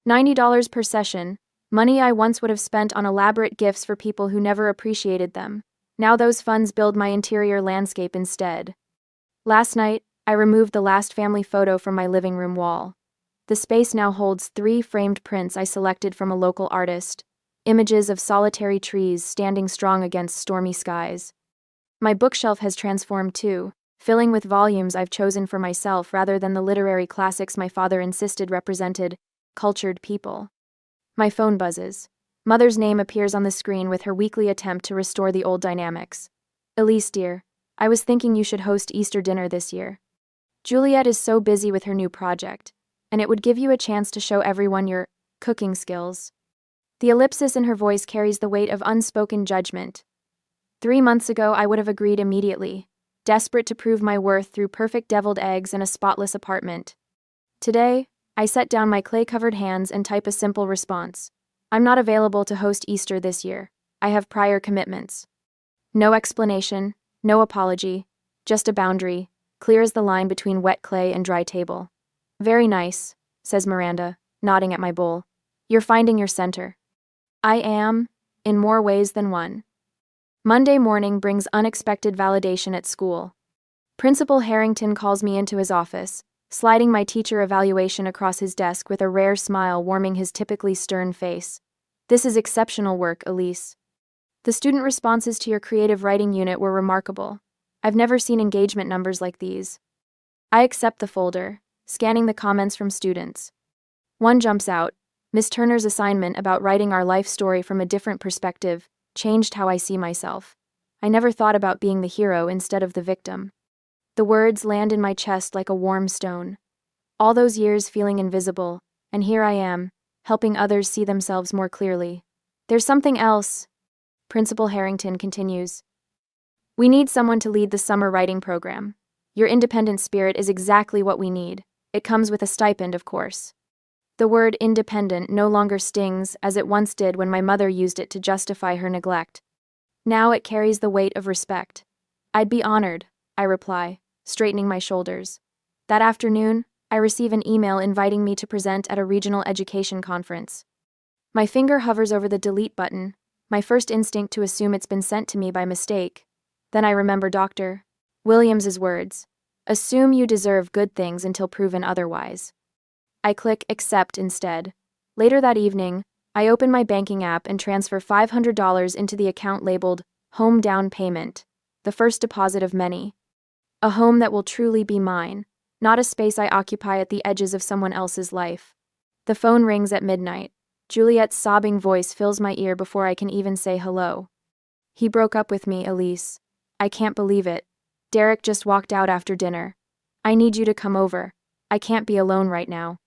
$90 per session, money I once would have spent on elaborate gifts for people who never appreciated them. Now those funds build my interior landscape instead. Last night, I removed the last family photo from my living room wall. The space now holds 3 framed prints I selected from a local artist. Images of solitary trees standing strong against stormy skies. My bookshelf has transformed too, filling with volumes I've chosen for myself rather than the literary classics my father insisted represented cultured people. My phone buzzes. Mother's name appears on the screen with her weekly attempt to restore the old dynamics. "Elise, dear, I was thinking you should host Easter dinner this year. Juliet is so busy with her new project, and it would give you a chance to show everyone your cooking skills." The ellipsis in her voice carries the weight of unspoken judgment. 3 months ago, I would have agreed immediately, desperate to prove my worth through perfect deviled eggs and a spotless apartment. Today, I set down my clay-covered hands and type a simple response. "I'm not available to host Easter this year. I have prior commitments." No explanation, no apology, just a boundary, clear as the line between wet clay and dry table. "Very nice," says Miranda, nodding at my bowl. "You're finding your center." I am, in more ways than one. Monday morning brings unexpected validation at school. Principal Harrington calls me into his office, sliding my teacher evaluation across his desk with a rare smile warming his typically stern face. "This is exceptional work, Elise. The student responses to your creative writing unit were remarkable. I've never seen engagement numbers like these." I accept the folder, scanning the comments from students. One jumps out. Miss Turner's assignment about writing our life story from a different perspective changed how I see myself. I never thought about being the hero instead of the victim. The words land in my chest like a warm stone. All those years feeling invisible, and here I am, helping others see themselves more clearly. "There's something else," Principal Harrington continues. "We need someone to lead the summer writing program. Your independent spirit is exactly what we need. It comes with a stipend, of course." The word independent no longer stings as it once did when my mother used it to justify her neglect. Now it carries the weight of respect. "I'd be honored," I reply, straightening my shoulders. That afternoon, I receive an email inviting me to present at a regional education conference. My finger hovers over the delete button, my first instinct to assume it's been sent to me by mistake. Then I remember Dr. Williams's words, "Assume you deserve good things until proven otherwise." I click accept instead. Later that evening, I open my banking app and transfer $500 into the account labeled Home Down Payment, the first deposit of many. A home that will truly be mine, not a space I occupy at the edges of someone else's life. The phone rings at midnight. Juliet's sobbing voice fills my ear before I can even say hello. "He broke up with me, Elise. I can't believe it. Derek just walked out after dinner. I need you to come over. I can't be alone right now."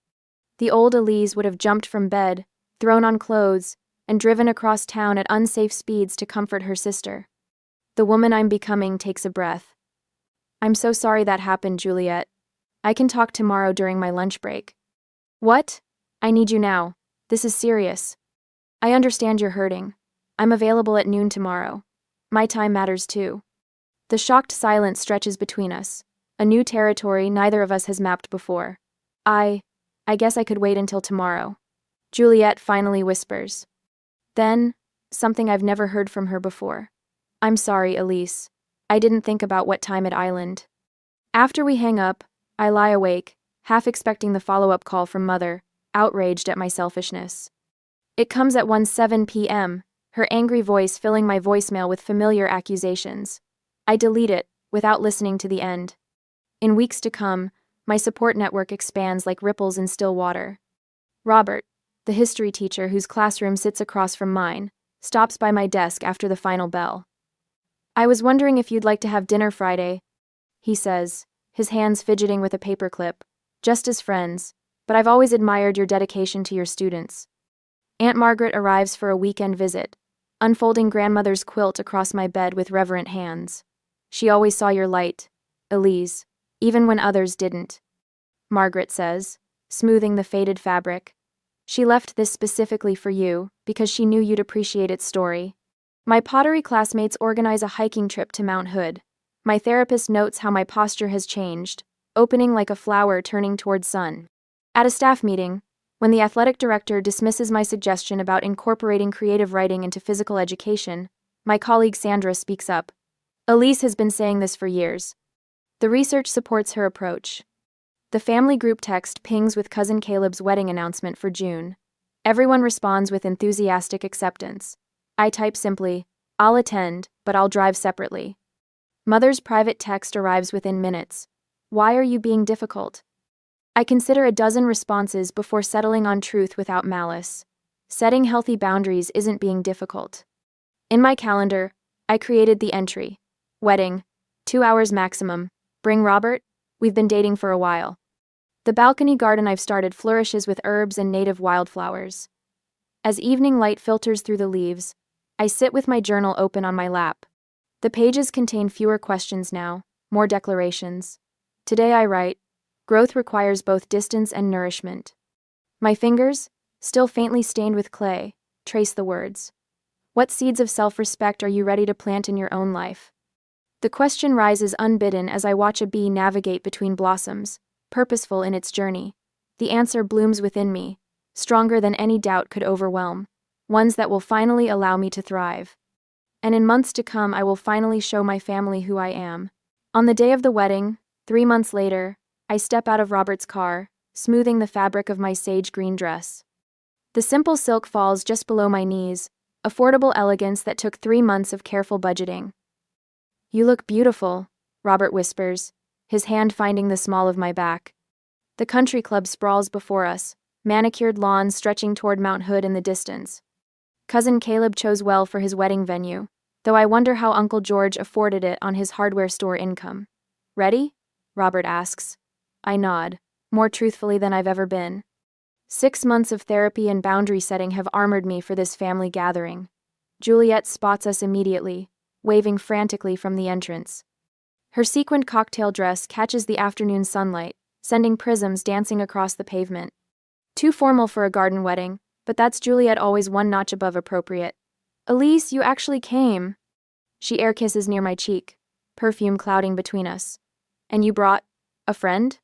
The old Elise would have jumped from bed, thrown on clothes, and driven across town at unsafe speeds to comfort her sister. The woman I'm becoming takes a breath. "I'm so sorry that happened, Juliet. I can talk tomorrow during my lunch break." "What? I need you now. This is serious." "I understand you're hurting. I'm available at noon tomorrow. My time matters too." The shocked silence stretches between us, a new territory neither of us has mapped before. I guess I could wait until tomorrow," Juliet finally whispers. Then, something I've never heard from her before. I'm sorry, Elise. I didn't think about what time at Island. After we hang up, I lie awake, half expecting the follow-up call from Mother, outraged at my selfishness. It comes at 1:07 p.m., her angry voice filling my voicemail with familiar accusations. I delete it, without listening to the end. In weeks to come, my support network expands like ripples in still water. Robert, the history teacher whose classroom sits across from mine, stops by my desk after the final bell. I was wondering if you'd like to have dinner Friday, he says, his hands fidgeting with a paperclip, just as friends, but I've always admired your dedication to your students. Aunt Margaret arrives for a weekend visit, unfolding grandmother's quilt across my bed with reverent hands. She always saw your light, Elise, even when others didn't, Margaret says, smoothing the faded fabric. She left this specifically for you, because she knew you'd appreciate its story. My pottery classmates organize a hiking trip to Mount Hood. My therapist notes how my posture has changed, opening like a flower turning toward sun. At a staff meeting, when the athletic director dismisses my suggestion about incorporating creative writing into physical education, my colleague Sandra speaks up. Elise has been saying this for years. The research supports her approach. The family group text pings with Cousin Caleb's wedding announcement for June. Everyone responds with enthusiastic acceptance. I type simply, I'll attend, but I'll drive separately. Mother's private text arrives within minutes. Why are you being difficult? I consider a dozen responses before settling on truth without malice. Setting healthy boundaries isn't being difficult. In my calendar, I created the entry. Wedding, 2 hours maximum. Bring Robert? We've been dating for a while. The balcony garden I've started flourishes with herbs and native wildflowers. As evening light filters through the leaves, I sit with my journal open on my lap. The pages contain fewer questions now, more declarations. Today I write, growth requires both distance and nourishment. My fingers, still faintly stained with clay, trace the words. What seeds of self-respect are you ready to plant in your own life? The question rises unbidden as I watch a bee navigate between blossoms, purposeful in its journey. The answer blooms within me, stronger than any doubt could overwhelm, ones that will finally allow me to thrive. And in months to come I will finally show my family who I am. On the day of the wedding, 3 months later, I step out of Robert's car, smoothing the fabric of my sage green dress. The simple silk falls just below my knees, affordable elegance that took 3 months of careful budgeting. You look beautiful, Robert whispers, his hand finding the small of my back. The country club sprawls before us, manicured lawns stretching toward Mount Hood in the distance. Cousin Caleb chose well for his wedding venue, though I wonder how Uncle George afforded it on his hardware store income. Ready? Robert asks. I nod, more truthfully than I've ever been. 6 months of therapy and boundary setting have armored me for this family gathering. Juliet spots us immediately, waving frantically from the entrance. Her sequined cocktail dress catches the afternoon sunlight, sending prisms dancing across the pavement. Too formal for a garden wedding, but that's Juliet always one notch above appropriate. Elise, you actually came. She air kisses near my cheek, perfume clouding between us. And you brought a friend?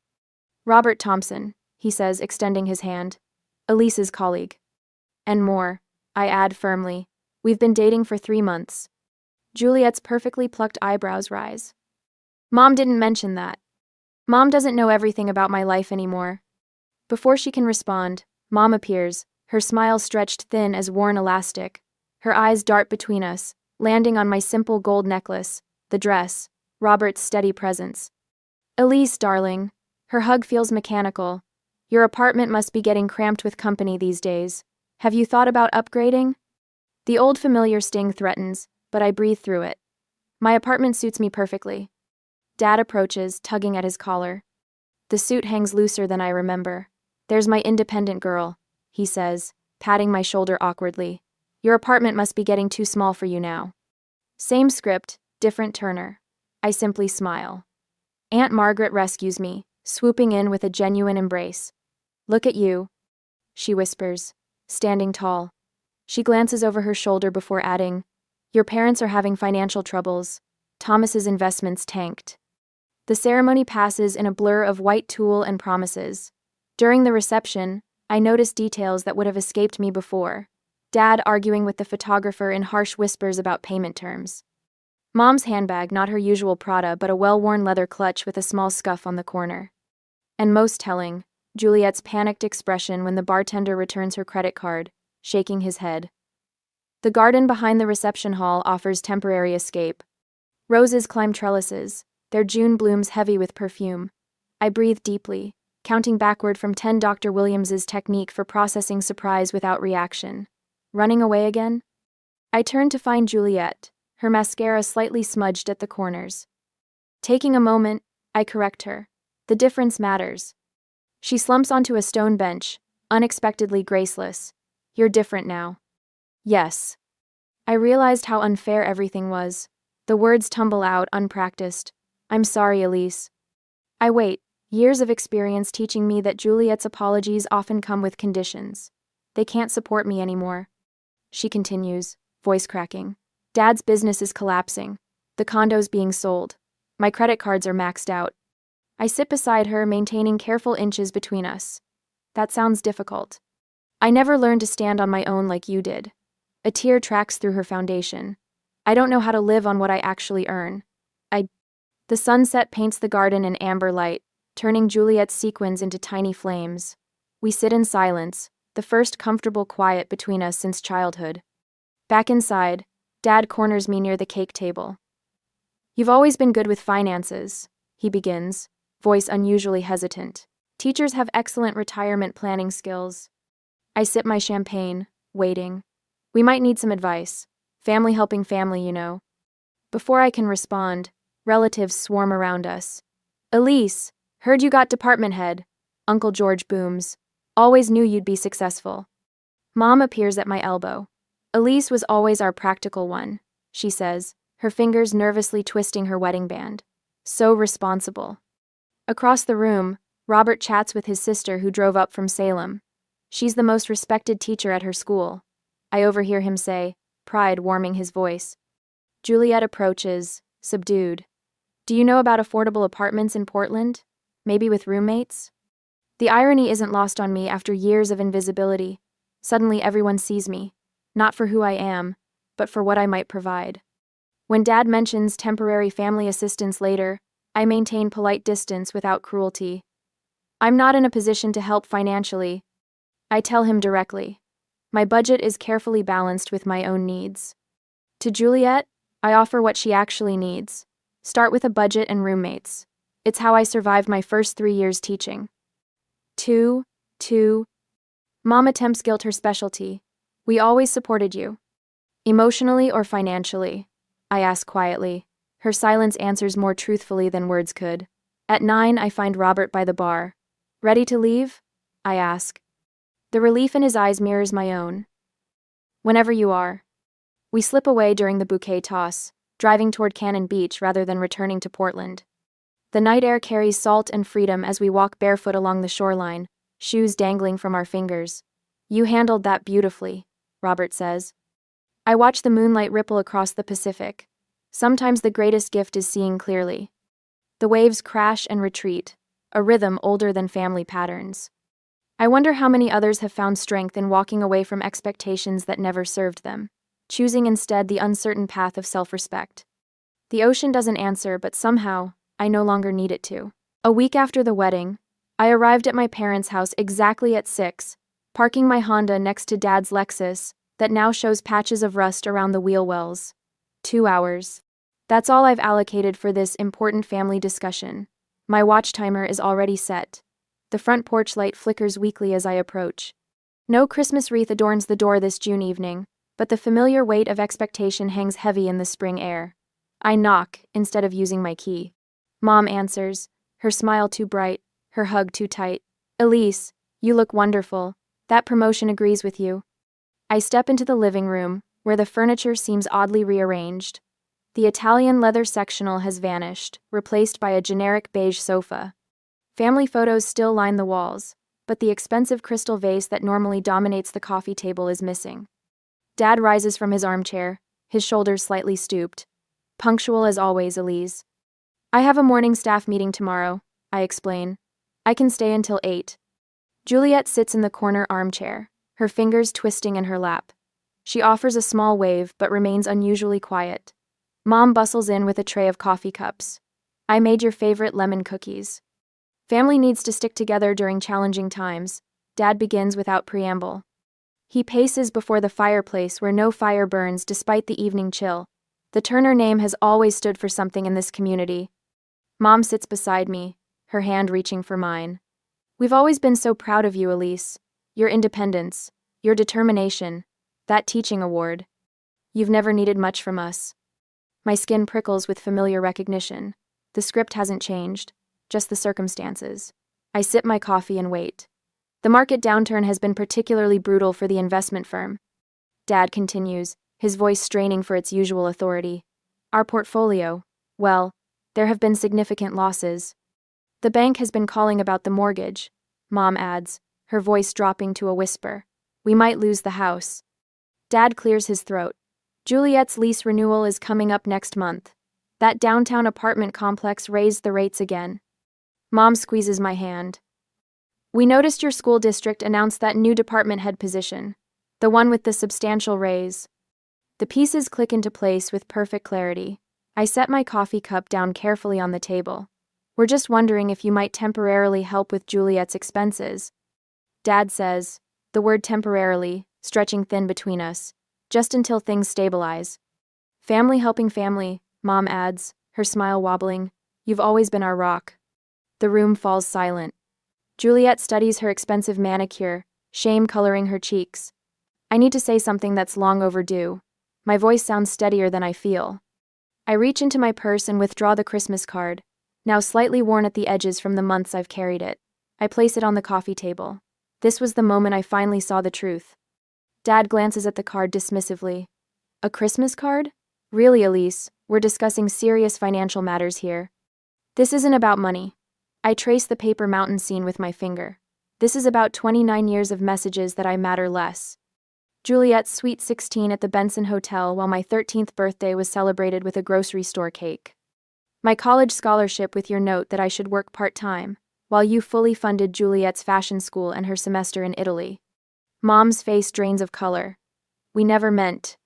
Robert Thompson, he says, extending his hand. Elise's colleague. And more, I add firmly. We've been dating for 3 months. Juliet's perfectly plucked eyebrows rise. Mom didn't mention that. Mom doesn't know everything about my life anymore. Before she can respond, Mom appears, her smile stretched thin as worn elastic. Her eyes dart between us, landing on my simple gold necklace, the dress, Robert's steady presence. Elise, darling. Her hug feels mechanical. Your apartment must be getting cramped with company these days. Have you thought about upgrading? The old familiar sting threatens, but I breathe through it. My apartment suits me perfectly. Dad approaches, tugging at his collar. The suit hangs looser than I remember. There's my independent girl, he says, patting my shoulder awkwardly. Your apartment must be getting too small for you now. Same script, different Turner. I simply smile. Aunt Margaret rescues me, swooping in with a genuine embrace. Look at you, she whispers, standing tall. She glances over her shoulder before adding, your parents are having financial troubles. Thomas's investments tanked. The ceremony passes in a blur of white tulle and promises. During the reception, I notice details that would have escaped me before. Dad arguing with the photographer in harsh whispers about payment terms. Mom's handbag, not her usual Prada, but a well-worn leather clutch with a small scuff on the corner. And most telling, Juliet's panicked expression when the bartender returns her credit card, shaking his head. The garden behind the reception hall offers temporary escape. Roses climb trellises, their June blooms heavy with perfume. I breathe deeply, counting backward from 10. Dr. Williams's technique for processing surprise without reaction. Running away again? I turn to find Juliet, her mascara slightly smudged at the corners. Taking a moment, I correct her. The difference matters. She slumps onto a stone bench, unexpectedly graceless. You're different now. Yes. I realized how unfair everything was. The words tumble out, unpracticed. I'm sorry, Elise. I wait, years of experience teaching me that Juliet's apologies often come with conditions. They can't support me anymore. She continues, voice cracking. Dad's business is collapsing. The condo's being sold. My credit cards are maxed out. I sit beside her, maintaining careful inches between us. That sounds difficult. I never learned to stand on my own like you did. A tear tracks through her foundation. I don't know how to live on what I actually earn. The sunset paints the garden in amber light, turning Juliet's sequins into tiny flames. We sit in silence, the first comfortable quiet between us since childhood. Back inside, Dad corners me near the cake table. You've always been good with finances, he begins, voice unusually hesitant. Teachers have excellent retirement planning skills. I sip my champagne, waiting. We might need some advice. Family helping family, you know. Before I can respond, relatives swarm around us. Elise, heard you got department head, Uncle George booms. Always knew you'd be successful. Mom appears at my elbow. Elise was always our practical one, she says, her fingers nervously twisting her wedding band. So responsible. Across the room, Robert chats with his sister who drove up from Salem. She's the most respected teacher at her school. I overhear him say, pride warming his voice. Juliet approaches, subdued. Do you know about affordable apartments in Portland? Maybe with roommates? The irony isn't lost on me after years of invisibility. Suddenly everyone sees me, not for who I am, but for what I might provide. When Dad mentions temporary family assistance later, I maintain polite distance without cruelty. I'm not in a position to help financially. I tell him directly. My budget is carefully balanced with my own needs. To Juliet, I offer what she actually needs. Start with a budget and roommates. It's how I survived my first 3 years teaching. 2. Mom attempts guilt her specialty. We always supported you. Emotionally or financially? I ask quietly. Her silence answers more truthfully than words could. At 9, I find Robert by the bar. Ready to leave? I ask. The relief in his eyes mirrors my own. Whenever you are. We slip away during the bouquet toss, driving toward Cannon Beach rather than returning to Portland. The night air carries salt and freedom as we walk barefoot along the shoreline, shoes dangling from our fingers. You handled that beautifully, Robert says. I watch the moonlight ripple across the Pacific. Sometimes the greatest gift is seeing clearly. The waves crash and retreat, a rhythm older than family patterns. I wonder how many others have found strength in walking away from expectations that never served them, choosing instead the uncertain path of self-respect. The ocean doesn't answer, but somehow, I no longer need it to. A week after the wedding, I arrived at my parents' house exactly at 6, parking my Honda next to Dad's Lexus that now shows patches of rust around the wheel wells. 2 hours. That's all I've allocated for this important family discussion. My watch timer is already set. The front porch light flickers weakly as I approach. No Christmas wreath adorns the door this June evening, but the familiar weight of expectation hangs heavy in the spring air. I knock, instead of using my key. Mom answers, her smile too bright, her hug too tight. Elise, you look wonderful. That promotion agrees with you. I step into the living room, where the furniture seems oddly rearranged. The Italian leather sectional has vanished, replaced by a generic beige sofa. Family photos still line the walls, but the expensive crystal vase that normally dominates the coffee table is missing. Dad rises from his armchair, his shoulders slightly stooped. Punctual as always, Elise. I have a morning staff meeting tomorrow, I explain. I can stay until 8. Juliet sits in the corner armchair, her fingers twisting in her lap. She offers a small wave but remains unusually quiet. Mom bustles in with a tray of coffee cups. I made your favorite lemon cookies. Family needs to stick together during challenging times. Dad begins without preamble. He paces before the fireplace where no fire burns despite the evening chill. The Turner name has always stood for something in this community. Mom sits beside me, her hand reaching for mine. We've always been so proud of you, Elise. Your independence, your determination, that teaching award. You've never needed much from us. My skin prickles with familiar recognition. The script hasn't changed, just the circumstances. I sip my coffee and wait. The market downturn has been particularly brutal for the investment firm. Dad continues, his voice straining for its usual authority. Our portfolio, well, there have been significant losses. The bank has been calling about the mortgage, Mom adds, her voice dropping to a whisper. We might lose the house. Dad clears his throat. Juliet's lease renewal is coming up next month. That downtown apartment complex raised the rates again. Mom squeezes my hand. We noticed your school district announced that new department head position, the one with the substantial raise. The pieces click into place with perfect clarity. I set my coffee cup down carefully on the table. We're just wondering if you might temporarily help with Juliet's expenses. Dad says, the word temporarily, stretching thin between us, just until things stabilize. Family helping family, Mom adds, her smile wobbling. You've always been our rock. The room falls silent. Juliet studies her expensive manicure, shame coloring her cheeks. I need to say something that's long overdue. My voice sounds steadier than I feel. I reach into my purse and withdraw the Christmas card, now slightly worn at the edges from the months I've carried it. I place it on the coffee table. This was the moment I finally saw the truth. Dad glances at the card dismissively. A Christmas card? Really, Elise, we're discussing serious financial matters here. This isn't about money. I trace the paper mountain scene with my finger. This is about 29 years of messages that I matter less. Juliet's sweet 16 at the Benson Hotel while my 13th birthday was celebrated with a grocery store cake. My college scholarship with your note that I should work part-time, while you fully funded Juliet's fashion school and her semester in Italy. Mom's face drains of color. We never meant.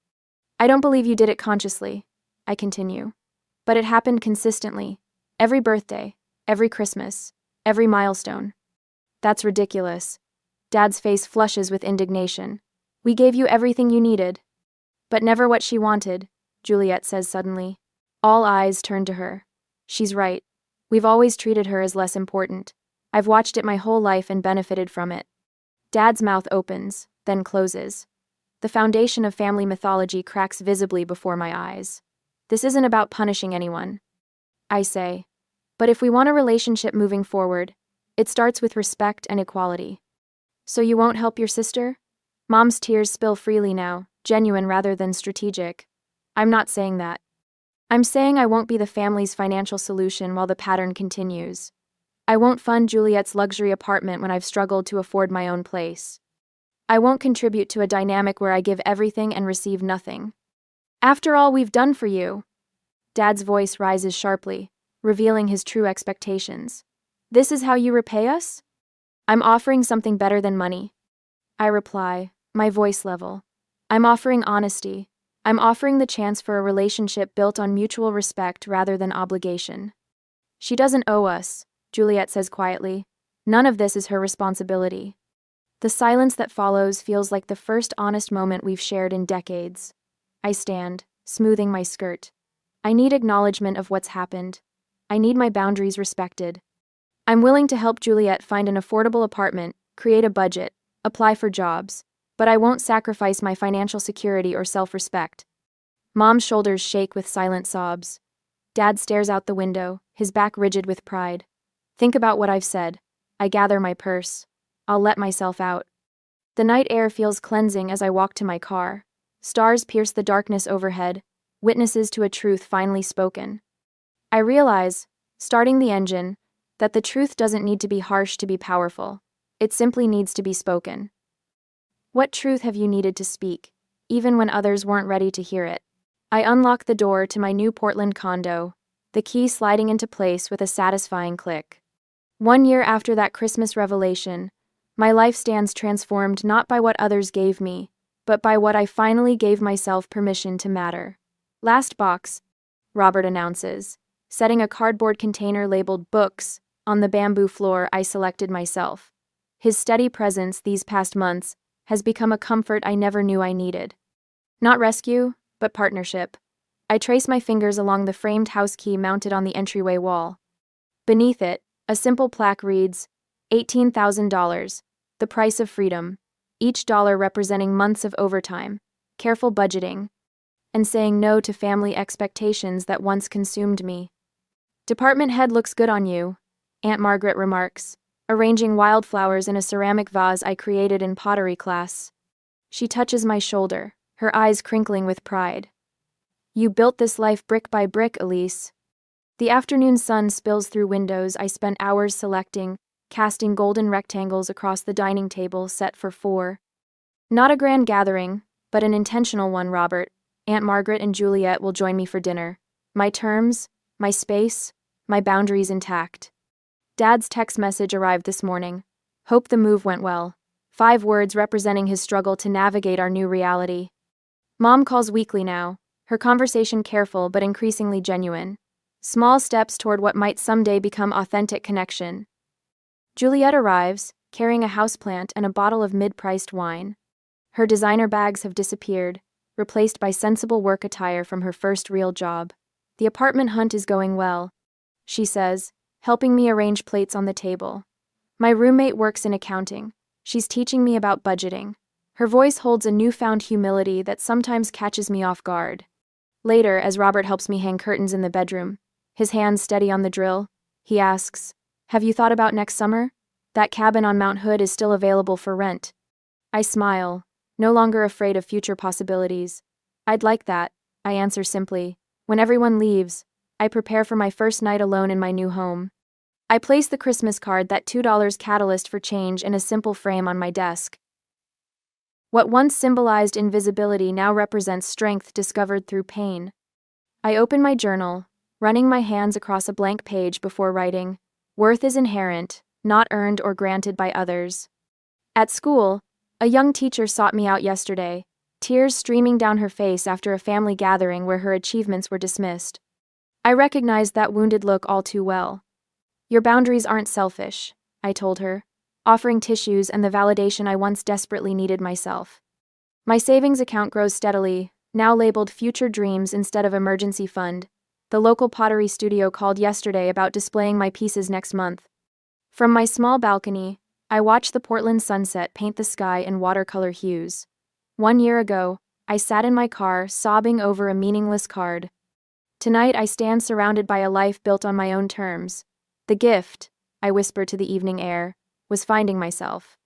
I don't believe you did it consciously, I continue. But it happened consistently. Every birthday, every Christmas, every milestone. That's ridiculous. Dad's face flushes with indignation. We gave you everything you needed. But never what she wanted, Juliet says suddenly. All eyes turn to her. She's right. We've always treated her as less important. I've watched it my whole life and benefited from it. Dad's mouth opens, then closes. The foundation of family mythology cracks visibly before my eyes. This isn't about punishing anyone, I say. But if we want a relationship moving forward, it starts with respect and equality. So you won't help your sister? Mom's tears spill freely now, genuine rather than strategic. I'm not saying that. I'm saying I won't be the family's financial solution while the pattern continues. I won't fund Juliet's luxury apartment when I've struggled to afford my own place. I won't contribute to a dynamic where I give everything and receive nothing. After all we've done for you. Dad's voice rises sharply, revealing his true expectations. This is how you repay us? I'm offering something better than money. I reply, my voice level. I'm offering honesty. I'm offering the chance for a relationship built on mutual respect rather than obligation. She doesn't owe us, Juliet says quietly. None of this is her responsibility. The silence that follows feels like the first honest moment we've shared in decades. I stand, smoothing my skirt. I need acknowledgement of what's happened. I need my boundaries respected. I'm willing to help Juliet find an affordable apartment, create a budget, apply for jobs, but I won't sacrifice my financial security or self-respect. Mom's shoulders shake with silent sobs. Dad stares out the window, his back rigid with pride. Think about what I've said. I gather my purse. I'll let myself out. The night air feels cleansing as I walk to my car. Stars pierce the darkness overhead, witnesses to a truth finally spoken. I realize, starting the engine, that the truth doesn't need to be harsh to be powerful. It simply needs to be spoken. What truth have you needed to speak, even when others weren't ready to hear it? I unlock the door to my new Portland condo, the key sliding into place with a satisfying click. 1 year after that Christmas revelation, my life stands transformed not by what others gave me, but by what I finally gave myself permission to matter. Last box, Robert announces, setting a cardboard container labeled books on the bamboo floor I selected myself. His steady presence these past months has become a comfort I never knew I needed. Not rescue, but partnership. I trace my fingers along the framed house key mounted on the entryway wall. Beneath it, a simple plaque reads, $18,000, the price of freedom, each dollar representing months of overtime, careful budgeting, and saying no to family expectations that once consumed me. Department head looks good on you, Aunt Margaret remarks, arranging wildflowers in a ceramic vase I created in pottery class. She touches my shoulder, her eyes crinkling with pride. You built this life brick by brick, Elise. The afternoon sun spills through windows I spent hours selecting, casting golden rectangles across the dining table set for 4. Not a grand gathering, but an intentional one, Robert. Aunt Margaret and Juliet will join me for dinner. My terms, my space, my boundaries intact. Dad's text message arrived this morning. Hope the move went well. 5 words representing his struggle to navigate our new reality. Mom calls weekly now, her conversation careful but increasingly genuine. Small steps toward what might someday become authentic connection. Juliet arrives, carrying a houseplant and a bottle of mid-priced wine. Her designer bags have disappeared, replaced by sensible work attire from her first real job. The apartment hunt is going well, she says, helping me arrange plates on the table. My roommate works in accounting. She's teaching me about budgeting. Her voice holds a newfound humility that sometimes catches me off guard. Later, as Robert helps me hang curtains in the bedroom, his hands steady on the drill, he asks, "Have you thought about next summer? That cabin on Mount Hood is still available for rent." I smile, no longer afraid of future possibilities. I'd like that, I answer simply. When everyone leaves, I prepare for my first night alone in my new home. I place the Christmas card, that $2 catalyst for change, in a simple frame on my desk. What once symbolized invisibility now represents strength discovered through pain. I open my journal, running my hands across a blank page before writing, "Worth is inherent, not earned or granted by others." At school, a young teacher sought me out yesterday, tears streaming down her face after a family gathering where her achievements were dismissed. I recognized that wounded look all too well. "Your boundaries aren't selfish," I told her, offering tissues and the validation I once desperately needed myself. My savings account grows steadily, now labeled Future Dreams instead of Emergency Fund. The local pottery studio called yesterday about displaying my pieces next month. From my small balcony, I watch the Portland sunset paint the sky in watercolor hues. 1 year ago, I sat in my car sobbing over a meaningless card. Tonight I stand surrounded by a life built on my own terms. The gift, I whisper to the evening air, was finding myself.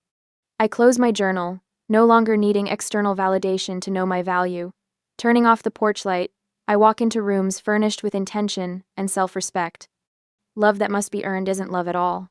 I close my journal, no longer needing external validation to know my value. Turning off the porch light, I walk into rooms furnished with intention and self-respect. Love that must be earned isn't love at all.